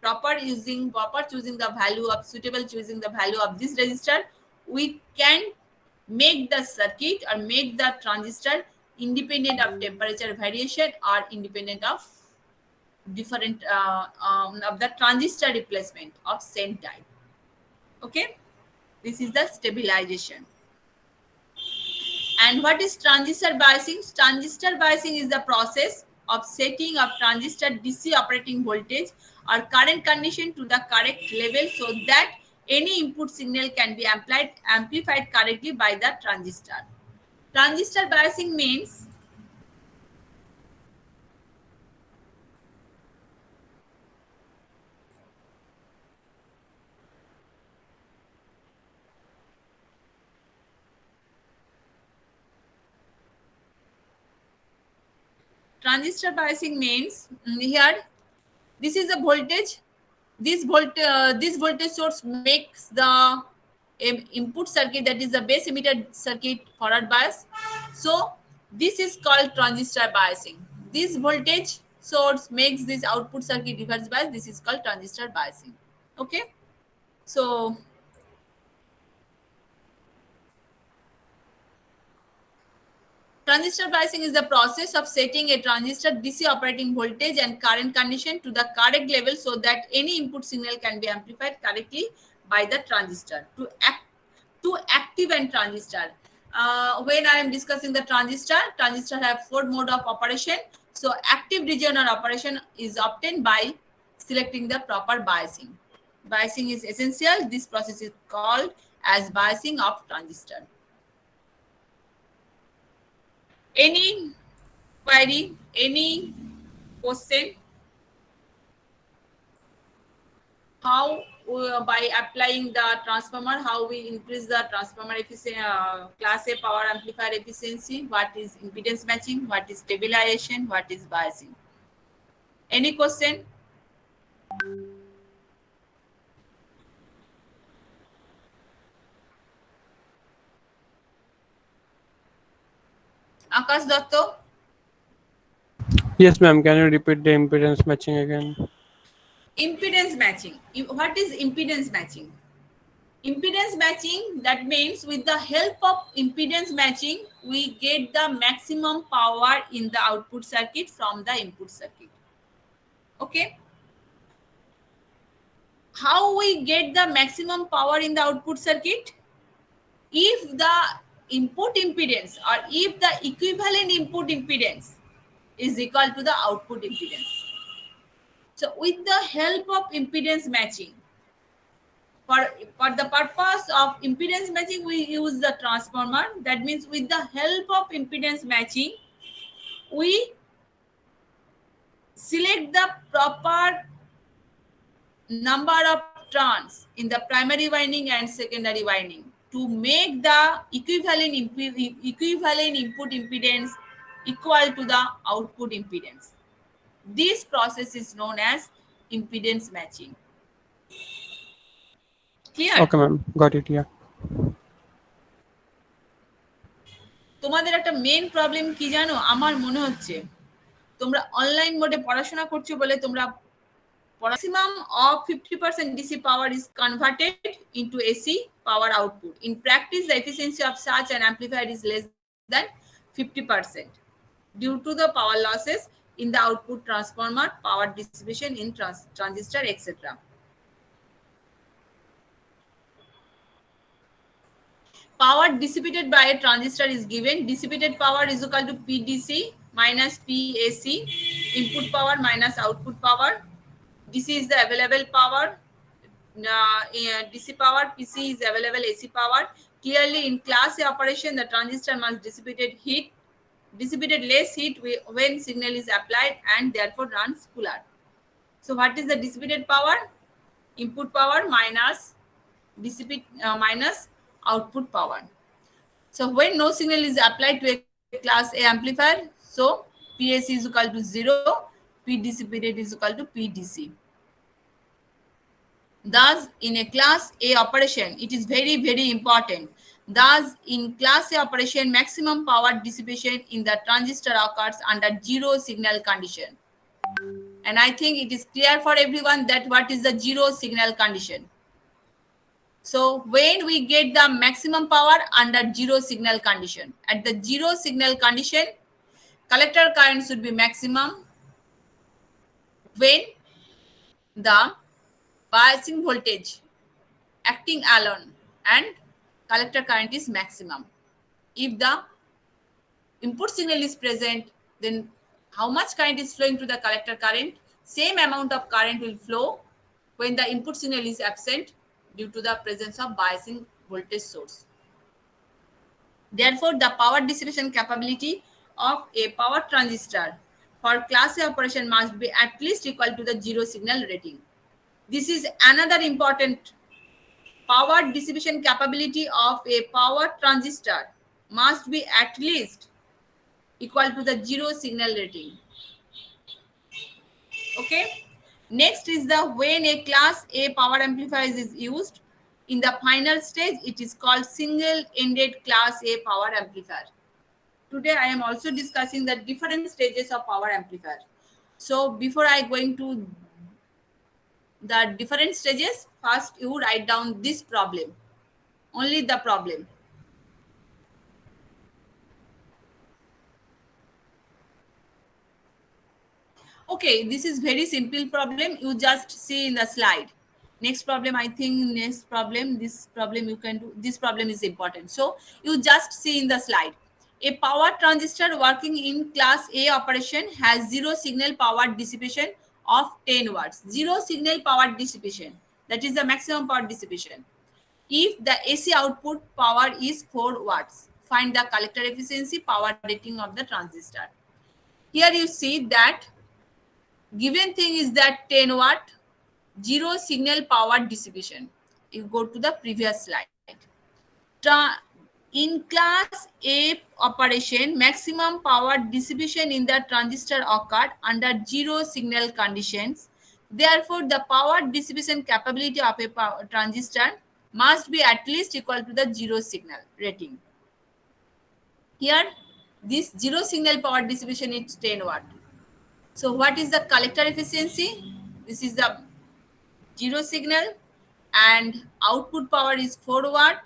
proper choosing the value of this resistor. We can make the circuit or make the transistor independent of temperature variation or independent of different of the transistor replacement of same type. Okay, this is the stabilization. And what is transistor biasing? Transistor biasing is the process of setting of transistor DC operating voltage or current condition to the correct level so that any input signal can be amplified correctly by the transistor. Transistor biasing means here this is a voltage. This voltage source makes the input circuit, that is the base emitter circuit, forward bias. So this is called transistor biasing. This voltage source makes this output circuit reverse bias. This is called transistor biasing. Okay, so transistor biasing is the process of setting a transistor DC operating voltage and current condition to the correct level so that any input signal can be amplified correctly by the transistor. To activate transistor, when I am discussing the transistor have 4 mode of operation. So active region or operation is obtained by selecting the proper biasing. Biasing is essential. This process is called as biasing of transistor. Any query, any question? How by applying the transformer, how we increase the transformer efficiency, class A power amplifier efficiency? What is impedance matching? What is stabilization? What is biasing? Any question? Akash Datta? Yes, ma'am. Can you repeat the impedance matching again? Impedance matching. What is impedance matching? Impedance matching, that means with the help of impedance matching, we get the maximum power in the output circuit from the input circuit. Okay. How we get the maximum power in the output circuit? If the input impedance or if the equivalent input impedance is equal to the output impedance. So with the help of impedance matching, for the purpose of impedance matching, we use the transformer. That means with the help of impedance matching, we select the proper number of turns in the primary winding and secondary winding to make the equivalent input impedance equal to the output impedance. This process is known as impedance matching. Clear? Okay, ma'am. Got it. Yeah. তোমাদের একটা main problem কি জানো? আমার মনে হচ্ছে তোমরা online মোডে পড়াশোনা করছো বলে তোমরা maximum of 50% DC power is converted into AC power output. In practice, the efficiency of such an amplifier is less than 50% due to the power losses in the output transformer, power dissipation in transistor, etc. Power dissipated by a transistor is given. Dissipated power is equal to PDC minus PAC, input power minus output power. DC is the available power, DC power, PC is available AC power. Clearly, in class A operation, the transistor must dissipated less heat when signal is applied and therefore runs cooler. So, what is the dissipated power? Input power minus minus output power. So, when no signal is applied to a class A amplifier, so PAC is equal to 0, P dissipated is equal to PDC. Thus, in a class A operation, it is very, very important. Thus, in class A operation, maximum power dissipation in the transistor occurs under zero signal condition. And I think it is clear for everyone that what is the zero signal condition. So, when we get the maximum power under zero signal condition, at the zero signal condition, collector current should be maximum when the biasing voltage acting alone and collector current is maximum. If the input signal is present, then how much current is flowing to the collector current? Same amount of current will flow when the input signal is absent due to the presence of biasing voltage source. Therefore, the power dissipation capability of a power transistor for class A operation must be at least equal to the zero signal rating. This is another important. Power dissipation capability of a power transistor must be at least equal to the zero signal rating. Okay. Next is the when a class A power amplifier is used. In the final stage, it is called single-ended class A power amplifier. Today, I am also discussing the different stages of power amplifier. So, before I going to the different stages, first you write down this problem, only the problem. Okay, this is very simple problem. You just see in the slide. Next problem, I think this problem you can do. This problem is important. So you just see in the slide. A power transistor working in class A operation has zero signal power dissipation of 10 watts. Zero signal power dissipation. That is the maximum power dissipation. If the AC output power is 4 watts, find the collector efficiency power rating of the transistor. Here you see that given thing is that 10 watt, zero signal power dissipation. You go to the previous slide. In class A operation, maximum power dissipation in the transistor occurred under zero signal conditions. Therefore, the power dissipation capability of a transistor must be at least equal to the zero signal rating. Here, this zero signal power dissipation is 10 watt. So what is the collector efficiency? This is the zero signal and output power is 4 watt.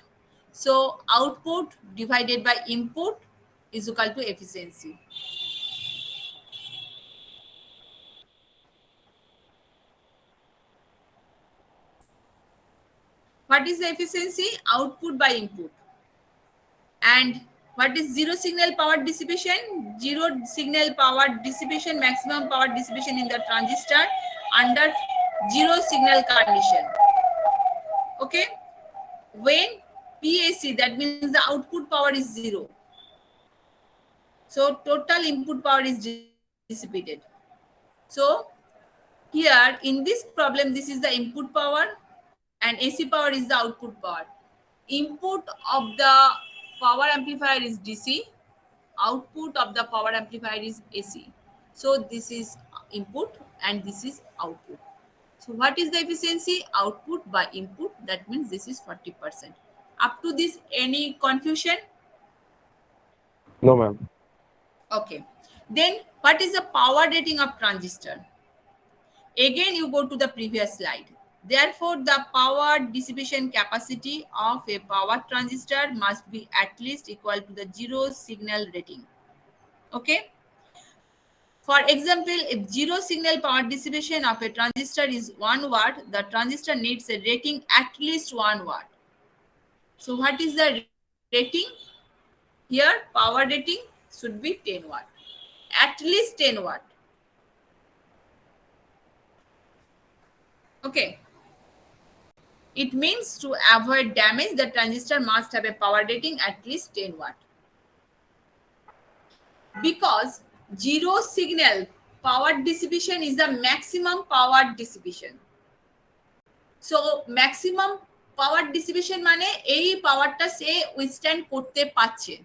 So output divided by input is equal to efficiency. What is the efficiency? Output by input. And what is zero signal power dissipation? Zero signal power dissipation, maximum power dissipation in the transistor under zero signal condition. Okay. When PAC, that means the output power is 0. So total input power is dissipated. So here in this problem, this is the input power and AC power is the output power. Input of the power amplifier is DC. Output of the power amplifier is AC. So this is input and this is output. So what is the efficiency? Output by input. That means this is 40%. Up to this, any confusion? No, ma'am. Okay. Then what is the power rating of transistor? Again, you go to the previous slide. Therefore, the power dissipation capacity of a power transistor must be at least equal to the zero signal rating. Okay. For example, if zero signal power dissipation of a transistor is 1 watt, the transistor needs a rating at least 1 watt. So what is the rating? Here, power rating should be 10 watt. At least 10 watt. Okay. It means to avoid damage, the transistor must have a power rating at least 10 watt. Because zero signal power dissipation is the maximum power dissipation. So maximum power dissipation মানে এই পাওয়ারটা সে withstand করতে পারছে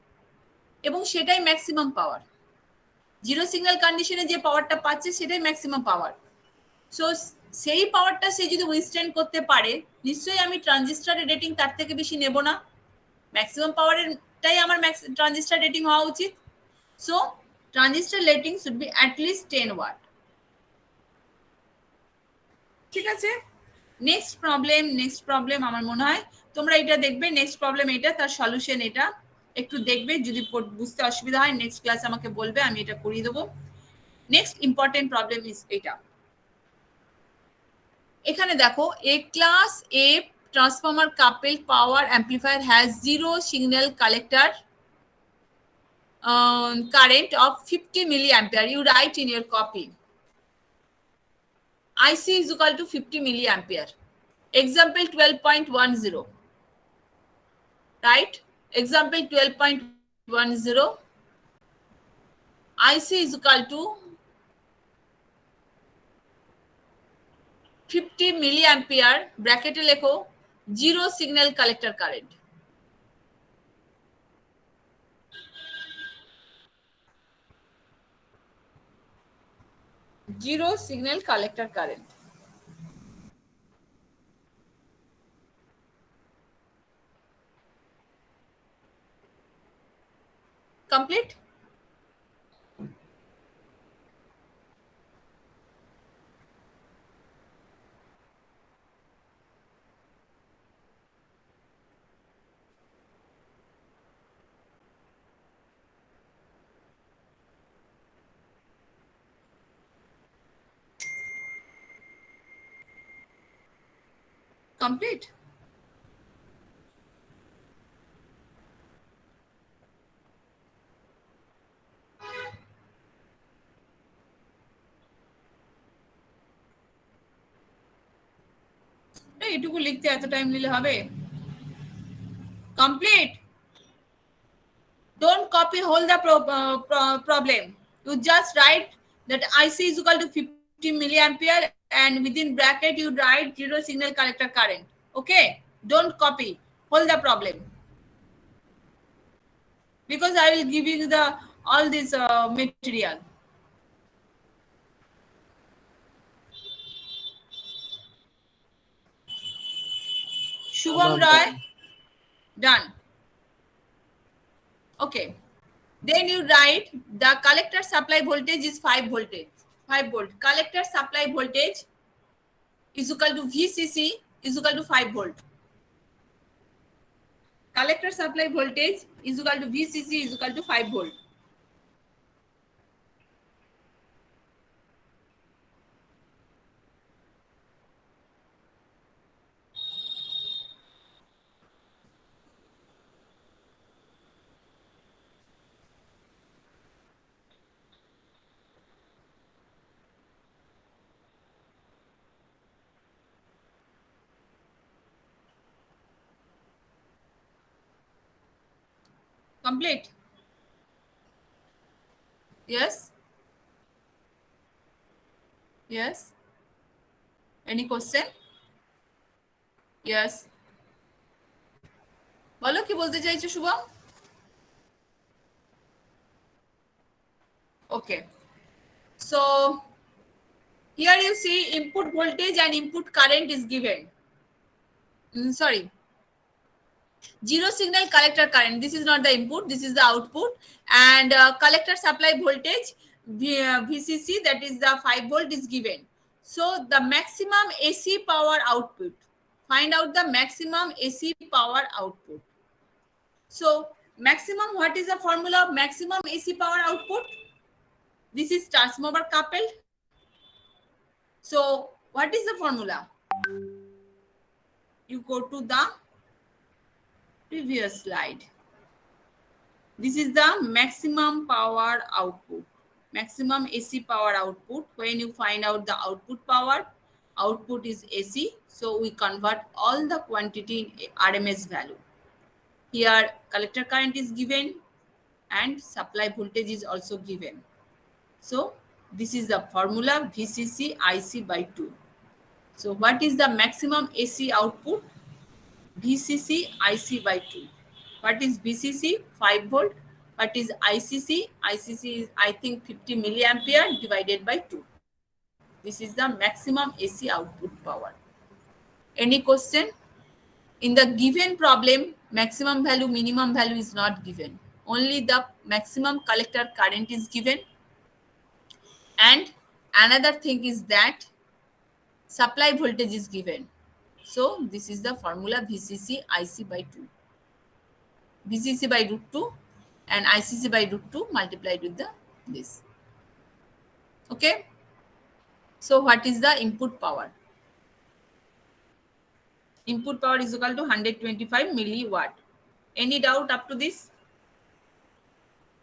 এবং সেটাই maximum power. Zero signal কন্ডিশনে যে পাওয়ারটা পাচ্ছে সেটাই ম্যাক্সিমাম পাওয়ার। সো সেই পাওয়ারটা সে যদি উইথস্ট্যান্ড করতে পারে, নিশ্চয়ই আমি ট্রানজিস্টরের রেটিং তার থেকে বেশি নেব না। ম্যাক্সিমাম পাওয়ারেরটাই আমার ট্রানজিস্টর রেটিং হওয়া উচিত। So transistor rating should be at least 10 watt. ঠিক আছে? নেক্সট প্রবলেম আমার মনে হয় তোমরা এটা দেখবে। নেক্সট প্রবলেম এটা, তার সলিউশন এটা একটু দেখবে। যদি বুঝতে অসুবিধা হয় নেক্সট ক্লাস আমাকে বলবে, আমি এটা করিয়ে দেবো। নেক্সট ইম্পর্টেন্ট প্রবলেম ইজ এটা। এখানে দেখো, এ class A transformer coupled power amplifier has zero signal collector current of 50 milliampere. You write in your copy. IC is equal to 50 milliampere. Example 12.10. Right? Example 12.10. IC is equal to 50 milliampere, ব্র্যাকেটে লেখো zero signal collector current. Zero signal collector current. Complete? Complete? এটুকু লিখতে এত time নিলে হবে? Complete? Don't copy whole the problem. You just write that IC is equal to 50 milliampere and within bracket you write zero signal collector current. Okay? Don't copy whole the problem. Because I will give you the all this material. Shubham Roy, done. Okay. Then you write the collector supply voltage is 5 voltage. 5 volt. Collector supply voltage is equal to VCC is equal to 5 volt. Collector supply voltage is equal to VCC is equal to 5 volt. Complete? Yes? Yes? Any question? Yes? বলো কি বলতে চাইছো Shubham? Okay. So here you see input voltage and input current is given. Sorry. Zero signal collector current. This is not the input. This is the output. And collector supply voltage VCC, that is the 5 volt is given. So the maximum AC power output. Find out the maximum AC power output. So maximum, what is the formula of maximum AC power output? This is transformer coupled. So what is the formula? You go to the previous slide. This is the maximum power output. Maximum AC power output. When you find out the output power, output is AC. So we convert all the quantity in RMS value. Here collector current is given and supply voltage is also given. So this is the formula VCC IC by 2. So what is the maximum AC output? VCC IC by 2. What is VCC? 5 volt. What is ICC? ICC is, I think, 50 milliampere divided by 2. This is the maximum AC output power. Any question? In the given problem, maximum value, minimum value is not given. Only the maximum collector current is given. And another thing is that supply voltage is given. So this is the formula VCC IC by 2. VCC by root 2 and ICC by root 2 multiplied with this. Okay. So what is the input power? Input power is equal to 125 milliwatt. Any doubt up to this?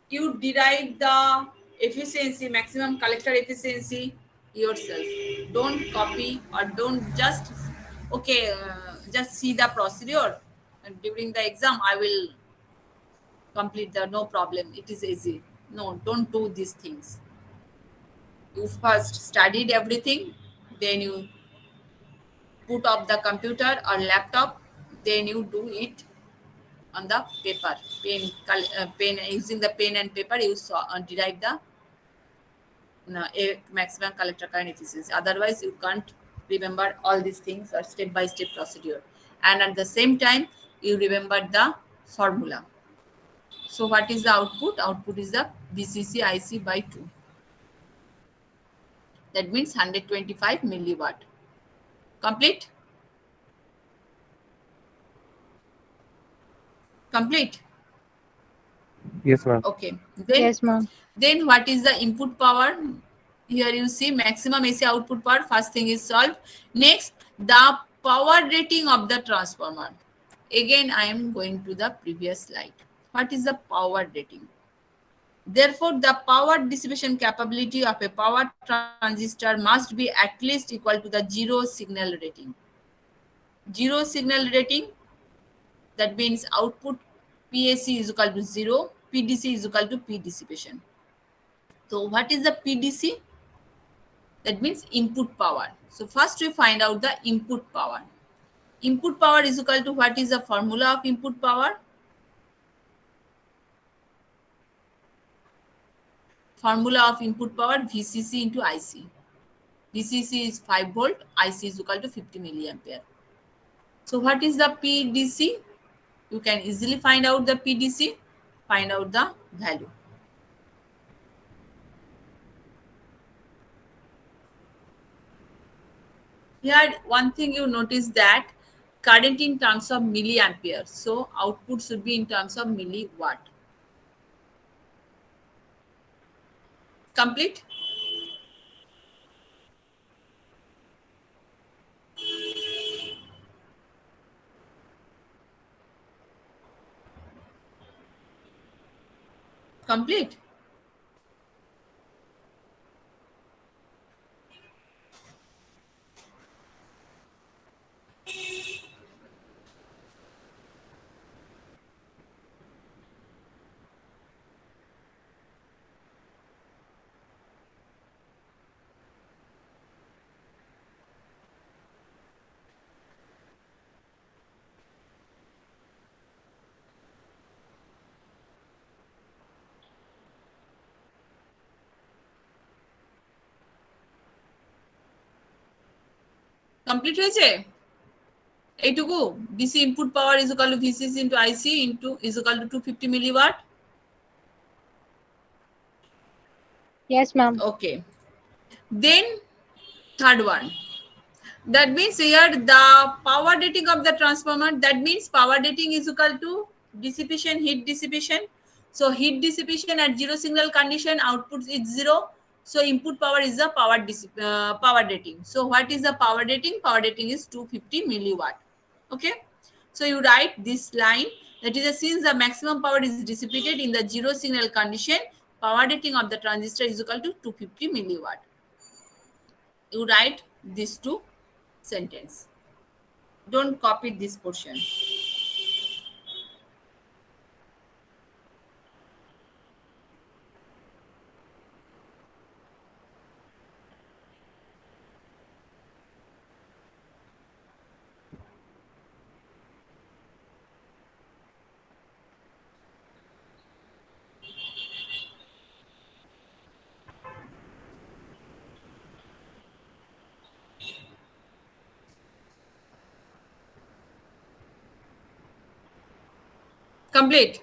You derive the efficiency, maximum collector efficiency yourself. Don't copy or don't just, okay, just see the procedure. And during the exam, I will complete the no problem. It is easy. No, don't do these things. You first studied everything, then you put up the computer or laptop, then you do it on the paper. Pen using the pen and paper, you derive the maximum collector current efficiency. Otherwise, you can't remember all these things or step-by-step procedure. And at the same time, you remember the formula. So what is the output? Output is the VCC IC by 2. That means 125 milliwatt. Complete? Complete? Yes, ma'am. Okay. Then, Yes, ma'am. then what is the input power? Here you see maximum AC output power. First thing is solved. Next, the power rating of the transformer. Again, I am going to the previous slide. What is the power rating? Therefore, the power dissipation capability of a power transistor must be at least equal to the zero signal rating. Zero signal rating, that means output PAC is equal to 0, PDC is equal to P dissipation. So what is the PDC? That means input power. So first we find out the input power. Input power is equal to, what is the formula of input power? Formula of input power, VCC into IC. VCC is 5 volt, IC is equal to 50 milliampere. So what is the PDC? You can easily find out the PDC, find out the value. Here, one thing you notice that current in terms of milliampere. So output should be in terms of milliwatt. Complete? Complete? Complete হয়েছে এইটুকু? DC input power is equal to VCC into IC into is equal to 250 milliwatt. Yes, ma'am. Okay. Then third one. That means here the power rating of the transformer, that means power rating is equal to dissipation, heat dissipation. So heat dissipation at zero signal condition, output is 0. So input power is the power rating. So what is the power rating? Power rating is 250 milliwatt. Okay. So you write this line, that is, since the maximum power is dissipated in the zero signal condition, power rating of the transistor is equal to 250 milliwatt. You write these two sentence. Don't copy this portion. Complete.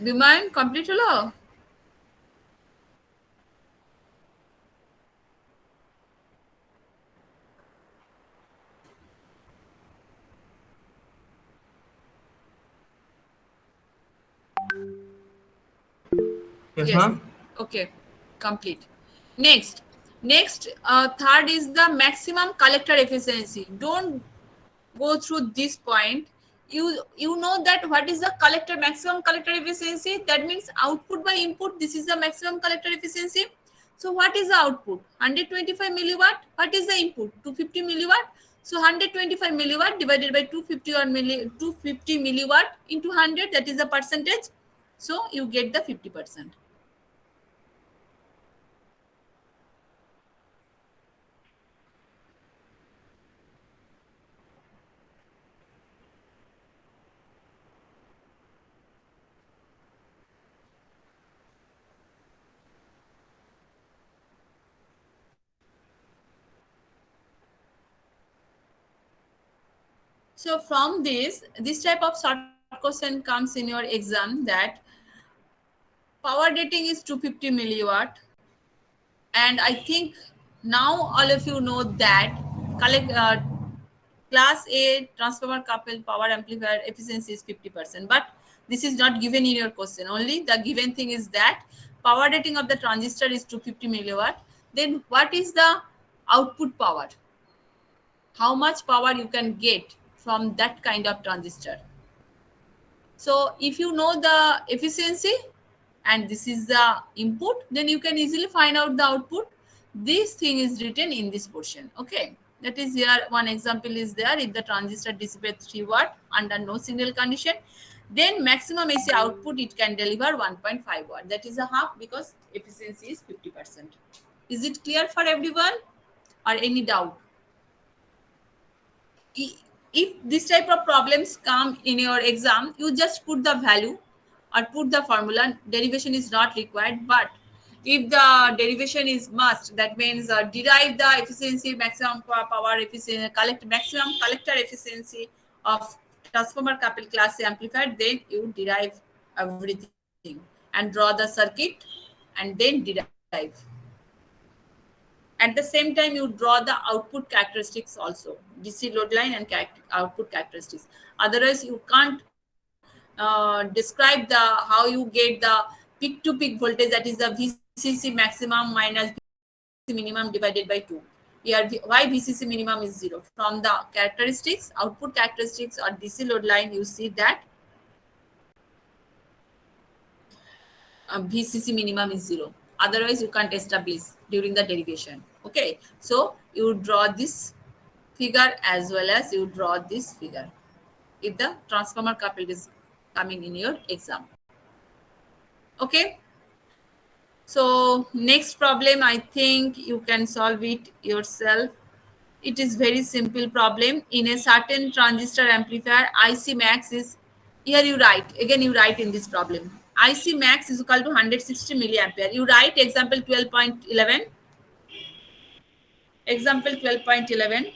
Biman, complete হলো? Yes, Yes. ma'am. Okay, complete. Next, third is the maximum collector efficiency. Don't go through this point. You know that what is the maximum collector efficiency? That means output by input. This is the maximum collector efficiency. So what is the output? 125 milliwatt. What is the input? 250 milliwatt. So 125 milliwatt divided by 250 milliwatt into 100, that is the percentage. So you get the 50%. So from this type of short question comes in your exam, that power rating is 250 milliwatt. And I think now all of you know that class A transformer coupled power amplifier efficiency is 50%. But this is not given in your question. Only the given thing is that power rating of the transistor is 250 milliwatt. Then what is the output power? how much power you can get from that kind of transistor. So if you know the efficiency and this is the input, then you can easily find out the output. This thing is written in this portion. Okay, that is here one example is there. If the transistor dissipates 3 watt under no signal condition, then maximum AC output it can deliver 1.5 watt. That is a half because efficiency is 50%. Is it clear for everyone or any doubt? If this type of problems come in your exam, you just put the value or put the formula. Derivation is not required, but if the derivation is must, that means derive the efficiency, maximum power efficiency, collect maximum collector efficiency of transformer coupled class A amplifier, then you derive everything and draw the circuit and then derive. At the same time, you draw the output characteristics also, DC load line and output characteristics. Otherwise, you can't describe the how you get the peak to peak voltage, that is the VCC maximum minus VCC minimum divided by 2. Here, why VCC minimum is 0? From the characteristics, output characteristics or DC load line, you see that VCC minimum is 0. Otherwise, you can't establish during the derivation. Okay, so you draw this figure as well as you draw this figure if the transformer coupled is coming in your exam. Okay, so next problem, I think you can solve it yourself. It is very simple problem. In a certain transistor amplifier, IC max is, here you write, again you write in this problem, IC max is equal to 160 milliampere. You write example 12.11. Example 12.11.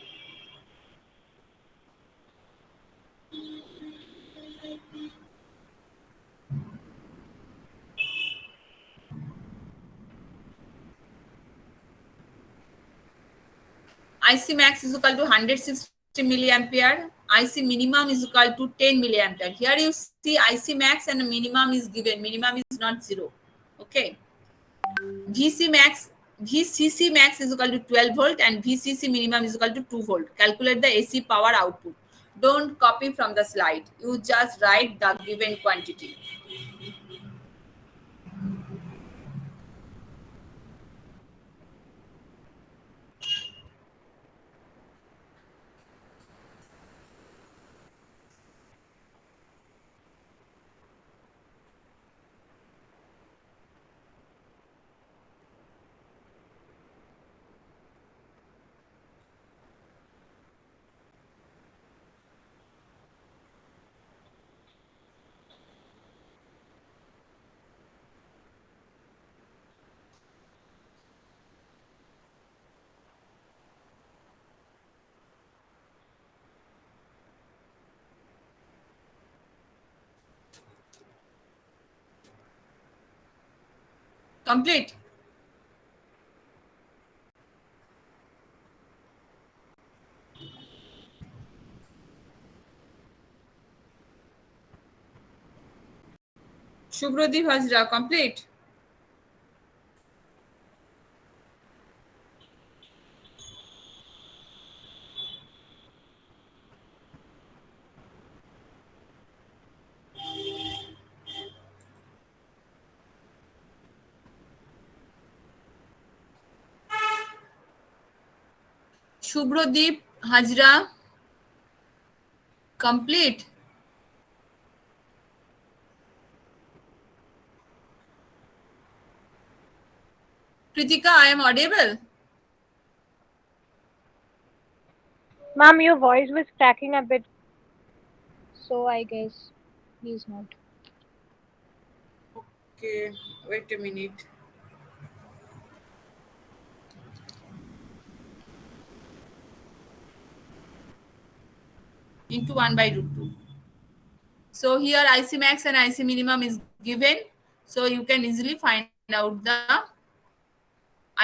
IC max is equal to 160 milliampere. IC minimum is equal to 10 milliampere. Here you see IC max and minimum is given. Minimum is not 0. Okay. VCC max is equal to 12 volt and VCC minimum is equal to 2 volt. Calculate the AC power output. Don't copy from the slide. You just write the given quantity. Complete. Shubhradeep Hazra, complete. Shubhradeep Hazra, complete. Kritika, I am audible. Ma'am, your voice was cracking a bit, so I guess he's not. Okay, wait a minute. Into 1 by root 2. So here IC max and IC minimum is given. So you can easily find out the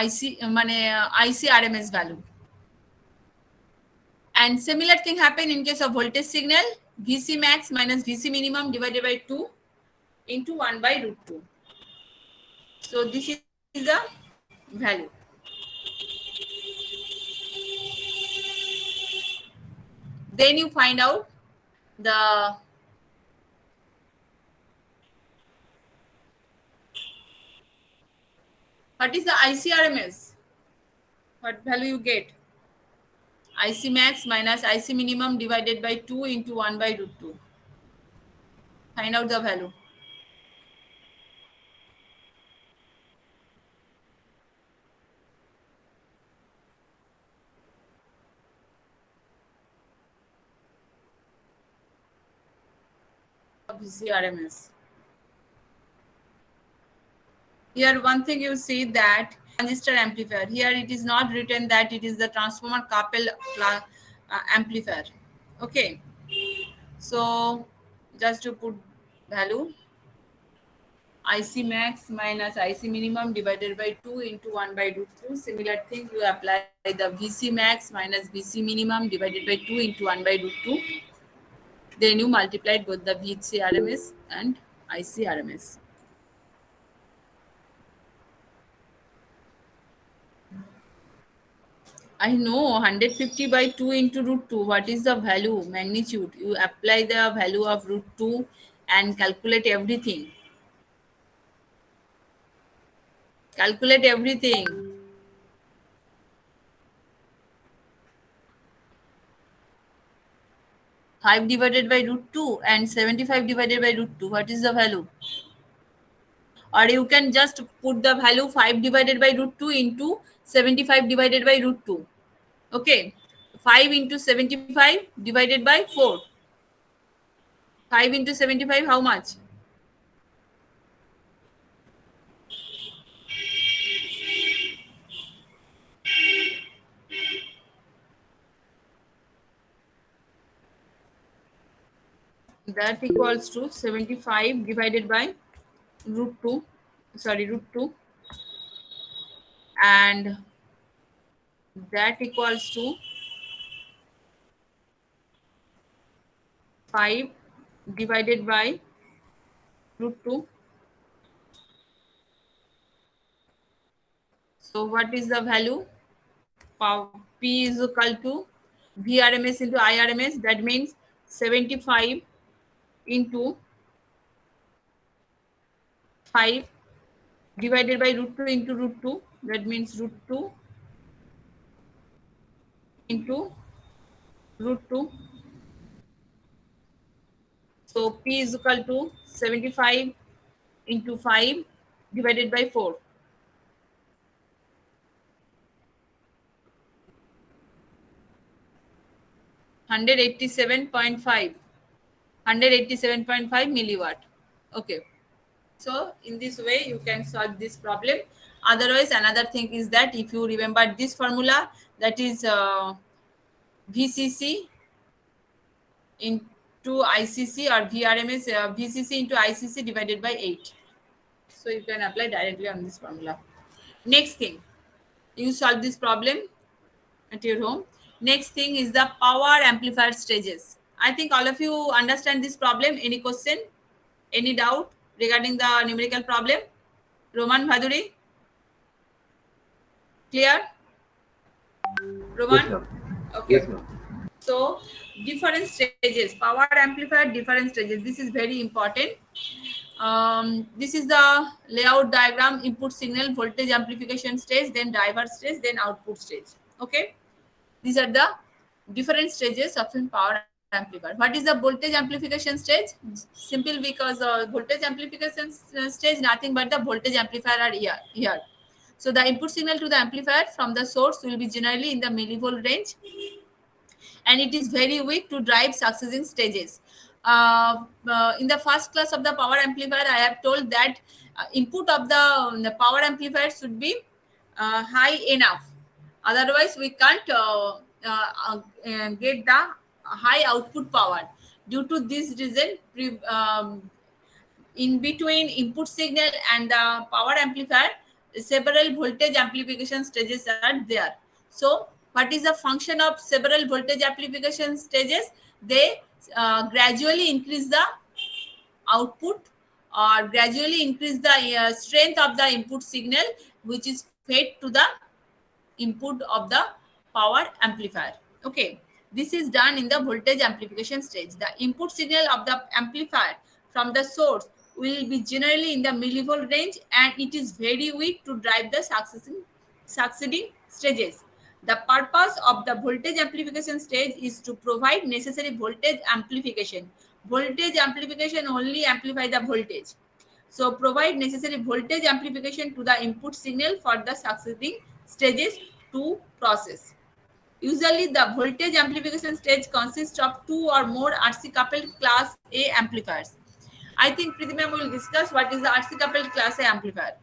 IC RMS value. And similar thing happen in case of voltage signal. VC max minus VC minimum divided by 2 into 1 by root 2. So this is the value. Then you find out the what is the ICRMS, what value you get. IC max minus IC minimum divided by 2 into 1 by root 2. Find out the value. VCRMS. Here one thing you see that transistor amplifier. Here it is not written that it is the transformer couple amplifier. Okay. So just to put value, IC max minus IC minimum divided by 2 into 1 by root 2. Similar thing, you apply the VC max minus VC minimum divided by 2 into 1 by root 2. Then you multiplied both the VC RMS and IC RMS. I know 150 by 2 into root 2. What is the value? Magnitude. You apply the value of root 2 and calculate everything. Calculate everything. Five divided by root 2 and 75 divided by root 2. What is the value? Or you can just put the value 5 divided by root 2 into 75 divided by root 2. Okay. 5 into 75 divided by 4. 5 into 75, how much? That equals to 75 divided by root 2. Sorry, root 2. And that equals to 5 divided by root 2. So what is the value? P is equal to VRMS into IRMS. That means 75 into 5 divided by root 2 into root 2. That means root 2 into root 2. So P is equal to 75 into 5 divided by 4. 187.5 milliwatt. Okay. So in this way you can solve this problem. Otherwise, another thing is that if you remember this formula, that is VCC into ICC or VRMS, VCC into ICC divided by 8. So you can apply directly on this formula. Next thing, you solve this problem at your home. Next thing is the power amplifier stages. I think all of you understand this problem. Any question? Any doubt regarding the numerical problem? Roman, Bhaduri? Clear? Roman? Yes, ma'am. Okay. Yes, ma'am. So different stages, power amplifier, different stages. This is very important. This is the layout diagram: input signal, voltage amplification stage, then driver stage, then output stage. Okay. These are the different stages of a power amplifier. What is the voltage amplification stage? Simple, because voltage amplification stage, nothing but the voltage amplifier are here. So the input signal to the amplifier from the source will be generally in the millivolt range, and it is very weak to drive succeeding stages. In the first class of the power amplifier, I have told that input of the power amplifier should be high enough. Otherwise, we can't get the high output power. Due to this reason, in between input signal and the power amplifier, several voltage amplification stages are there. So what is the function of several voltage amplification stages? They gradually increase the output or gradually increase the strength of the input signal, which is fed to the input of the power amplifier. Okay. This is done in the voltage amplification stage. The input signal of the amplifier from the source will be generally in the millivolt range, and it is very weak to drive the succeeding stages. The purpose of the voltage amplification stage is to provide necessary voltage amplification. Voltage amplification only amplify the voltage. So provide necessary voltage amplification to the input signal for the succeeding stages to process. Usually the voltage amplification stage consists of two or more RC coupled class A amplifiers. I think Preeti ma'am will discuss what is the RC coupled class A amplifier.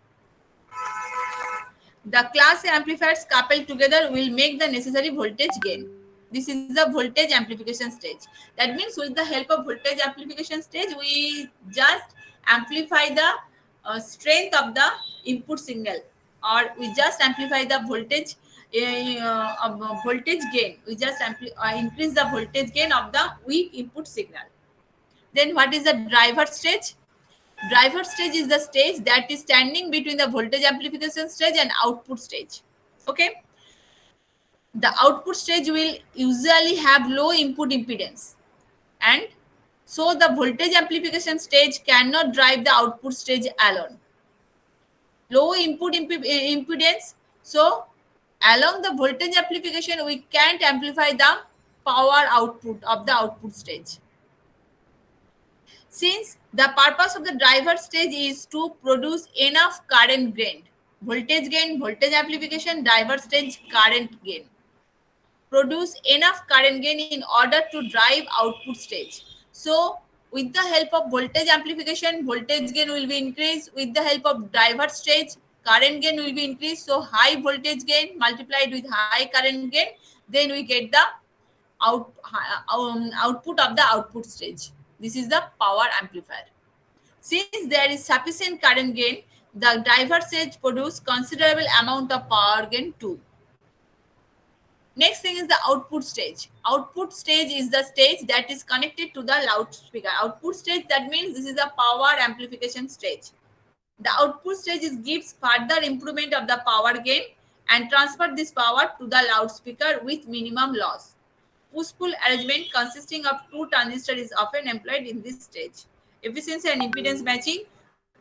The class A amplifiers coupled together will make the necessary voltage gain. This is the voltage amplification stage. That means with the help of voltage amplification stage, we just amplify the strength of the input signal, or we just amplify the voltage voltage gain. We just increase the voltage gain of the weak input signal. Then what is the driver stage? Driver stage is the stage that is standing between the voltage amplification stage and output stage. Okay. The output stage will usually have low input impedance, and so the voltage amplification stage cannot drive the output stage alone. Low input impedance, so along the voltage amplification we can't amplify the power output of the output stage. Since the purpose of the driver stage is to produce enough current gain, voltage gain, voltage amplification, driver stage, current gain. Produce enough current gain in order to drive output stage. So with the help of voltage amplification, voltage gain will be increased. With the help of driver stage, current gain will be increased. So high voltage gain multiplied with high current gain, then we get the output of the output stage. This is the power amplifier. Since there is sufficient current gain, the driver stage produce considerable amount of power gain too. Next thing is the output stage. Output stage is the stage that is connected to the loudspeaker. Output stage, that means this is a power amplification stage. The output stage gives further improvement of the power gain and transfer this power to the loudspeaker with minimum loss. Push-pull arrangement consisting of two transistors is often employed in this stage. Efficiency and impedance matching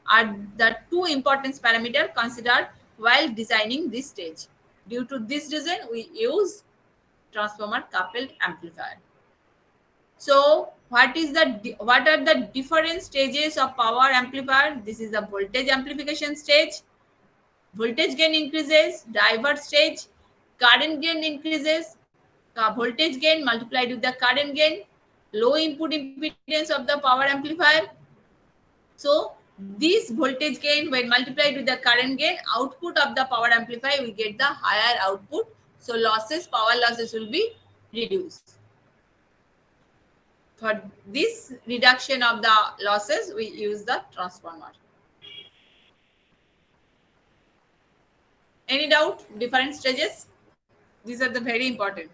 are the two important parameters considered while designing this stage. Due to this reason, we use transformer coupled amplifier. So what are the different stages of power amplifier? This is the voltage amplification stage. Voltage gain increases, driver stage, current gain increases, voltage gain multiplied with the current gain, low input impedance of the power amplifier. So this voltage gain when multiplied with the current gain, output of the power amplifier, we get the higher output. So power losses will be reduced. For this reduction of the losses, we use the transformer. Any doubt? Different stages? These are the very important.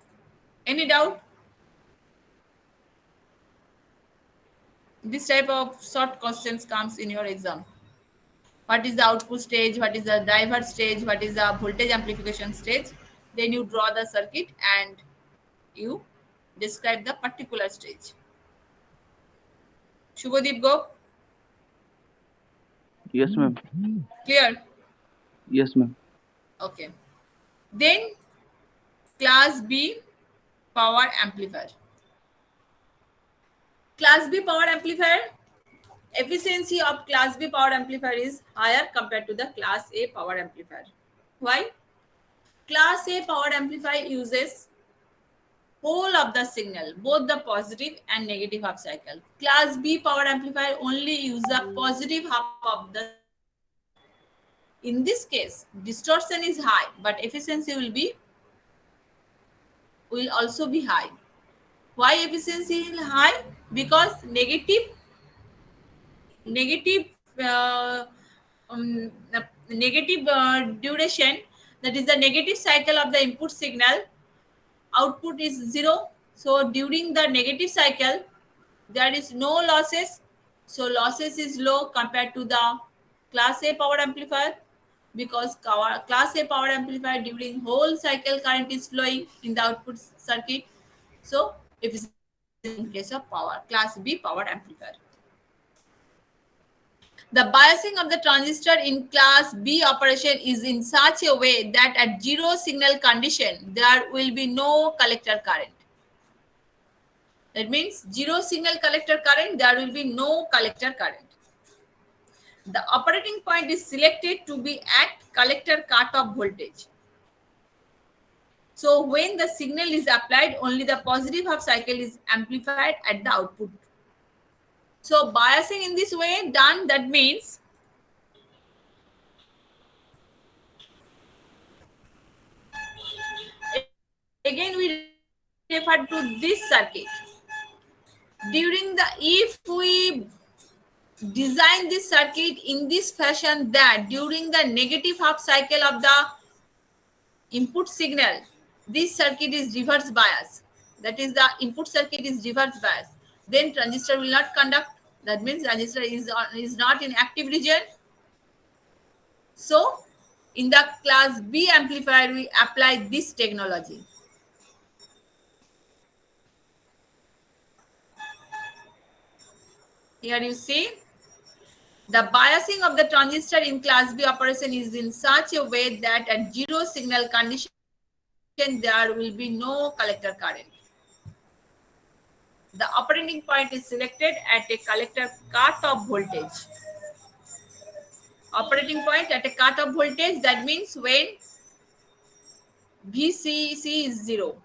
Any doubt? This type of short questions comes in your exam. What is the output stage? What is the driver stage? What is the voltage amplification stage? Then you draw the circuit and you describe the particular stage. Shubhadeep, go. Yes, ma'am. Clear? Yes, ma'am. Okay. Then class B power amplifier. Class B power amplifier, efficiency of class B power amplifier is higher compared to the class A power amplifier. Why? Class A power amplifier uses whole of the signal, both the positive and negative half cycle. Class B power amplifier only use the positive half of the. In this case, distortion is high, but efficiency will also be high. Why efficiency is high? Because negative duration, that is the negative cycle of the input signal, output is 0. So during the negative cycle, there is no losses. So losses is low compared to the class A power amplifier, because class A power amplifier during whole cycle current is flowing in the output circuit. So efficiency in case of power, class B power amplifier. The biasing of the transistor in class B operation is in such a way that at zero signal condition, there will be no collector current. That means zero signal collector current, there will be no collector current. The operating point is selected to be at collector cutoff voltage. So when the signal is applied, only the positive half cycle is amplified at the output. So biasing in this way done, that means again we refer to this circuit. During the, if we design this circuit in this fashion that during the negative half cycle of the input signal, this circuit is reverse bias. That is, the input circuit is reverse bias. Then transistor will not conduct. That means transistor is not in active region. So in the class B amplifier, we apply this technology. Here you see the biasing of the transistor in class B operation is in such a way that at zero signal condition, there will be no collector current. The operating point is selected at a collector cutoff voltage. Operating point at a cutoff voltage, that means when VCC is 0.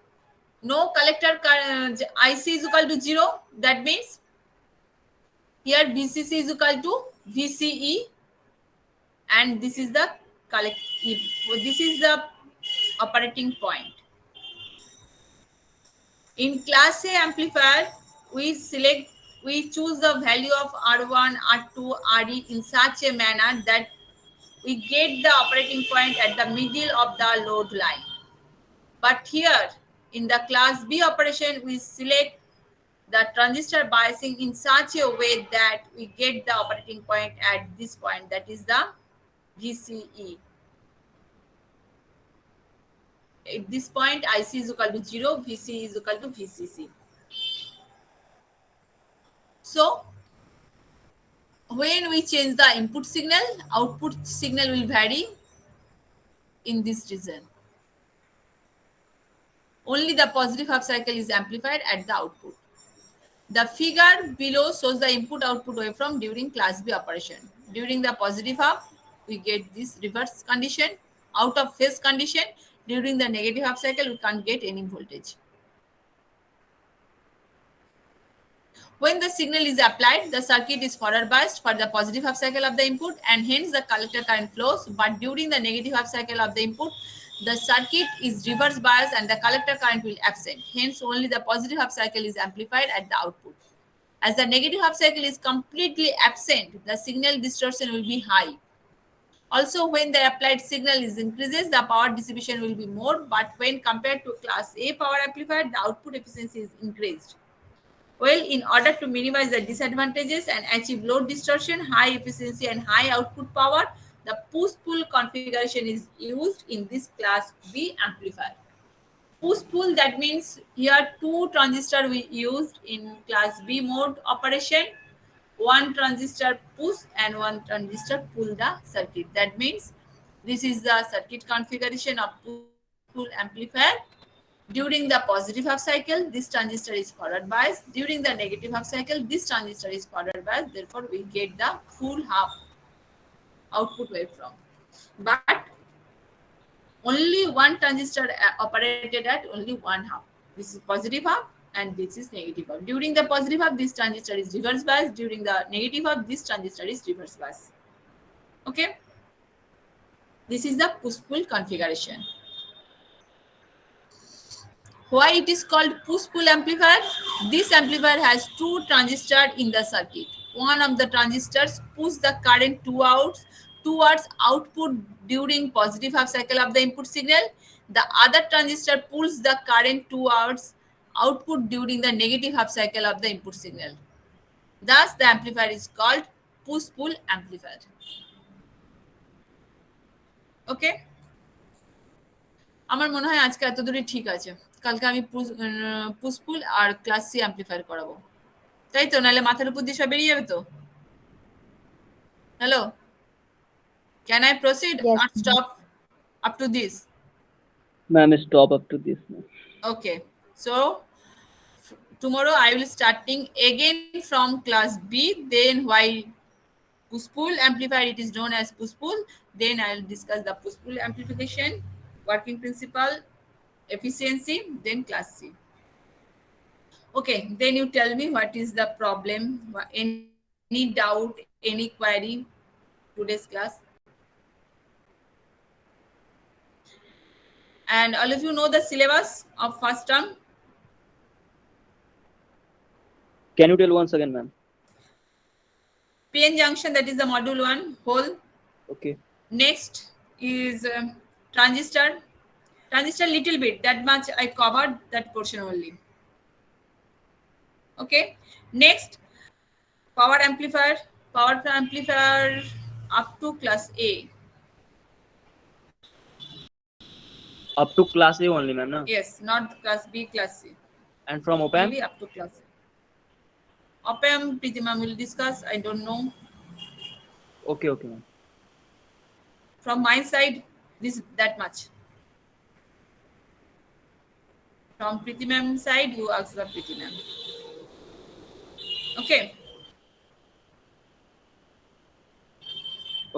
No collector current, IC is equal to 0. That means here VCC is equal to VCE, and this is the operating point. In class A amplifier, we choose the value of R1, R2, RE in such a manner that we get the operating point at the middle of the load line. But here in the class B operation, we select the transistor biasing in such a way that we get the operating point at this point, that is the VCE. At this point, IC is equal to 0, VC is equal to VCC. So when we change the input signal, output signal will vary in this region. Only the positive half cycle is amplified at the output. The figure below shows the input-output waveform during class B operation. During the positive half, we get this reverse condition, out of phase condition. During the negative half cycle, we can't get any voltage. When the signal is applied, the circuit is forward biased for the positive half cycle of the input, and hence the collector current flows. But during the negative half cycle of the input, the circuit is reverse biased and the collector current will absent. Hence, only the positive half cycle is amplified at the output. As the negative half cycle is completely absent, the signal distortion will be high. Also, when the applied signal is increases, the power distribution will be more. But when compared to class A power amplifier, the output efficiency is increased. Well, in order to minimize the disadvantages and achieve load distortion, high efficiency and high output power, the push-pull configuration is used in this class B amplifier. Push-pull, that means here two transistors we used in class B mode operation. One transistor push and one transistor pull the circuit. That means this is the circuit configuration of push-pull amplifier. During the positive half cycle, this transistor is forward biased. During the negative half cycle, this transistor is forward biased. Therefore, we get the full half output waveform. But only one transistor operated at only one half. This is positive half and this is negative half. During the positive half, this transistor is reverse biased. During the negative half, this transistor is reverse biased. Okay. This is the push-pull configuration. Why it is called push-pull amplifier? This amplifier has two transistors in the circuit. One of the transistors push the current towards output during positive half cycle of the input signal. The other transistor pulls the current towards output during the negative half cycle of the input signal. Thus, the amplifier is called push-pull amplifier. Okay? আমার মনে হয় আজকে এত দূরে ঠিক আছে। কালকে আমি পুসপুল আর ক্লাস সি অ্যাম্পলিফায়ার করাবো, তাই তো? নাহলে মাথার উপর দিয়ে সব বেরিয়ে যাবে তো। Hello, can I proceed Yes, আর stop up to this? Ma'am, stop up to this. Ma'am. Okay, so tomorrow I will starting again from class B, then why push-pull amplifier, it is known as push-pull, then I will discuss the push-pull amplification, working principle, efficiency, then class C. Okay, then you tell me what is the problem, any doubt, any query today's class. And all of you know the syllabus of first term. Can you tell once again, ma'am? PN junction, that is the module 1 whole. Okay. Next is transistor little bit, that much I covered that portion only. Okay, next power amplifier up to class A. Up to class A only, ma'am. No? Yes, not class B, class C. And from op-amp? Maybe up to class A. Op-amp Preeti ma'am will discuss, I don't know. Okay, okay, ma'am. From my side, this that much. From Preeti ma'am side, you ask the Preeti ma'am. Okay.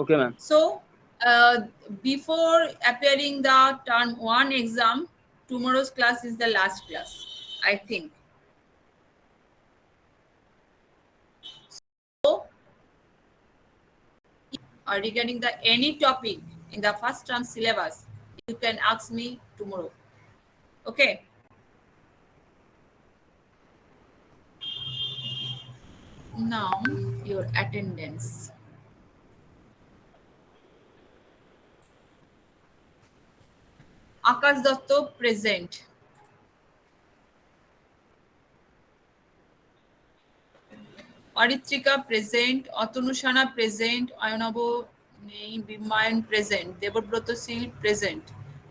Okay, ma'am. So, before appearing the term 1 exam, tomorrow's class is the last class, I think. So, regarding the any topic in the first term syllabus, you can ask me tomorrow. Okay. Now, your attendance. Akash Datto present. Aritrika present. Atanushana present. Ayanabo Bimayan present. Debabrata Sil present.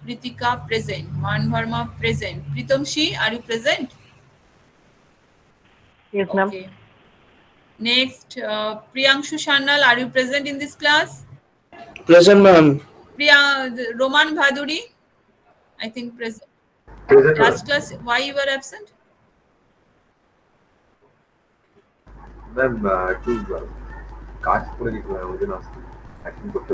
Pritika present. Man Verma present. Pritamshi, are you present? Yes, ma'am. Okay. Next, Priyangshu Shanal, are you present in this class? Present, ma'am. Roman Bhaduri, I think present. Present, Last class, why you were absent? ma'am, একটু কাজ করে দিতে হয়, ওই জন্য আসতে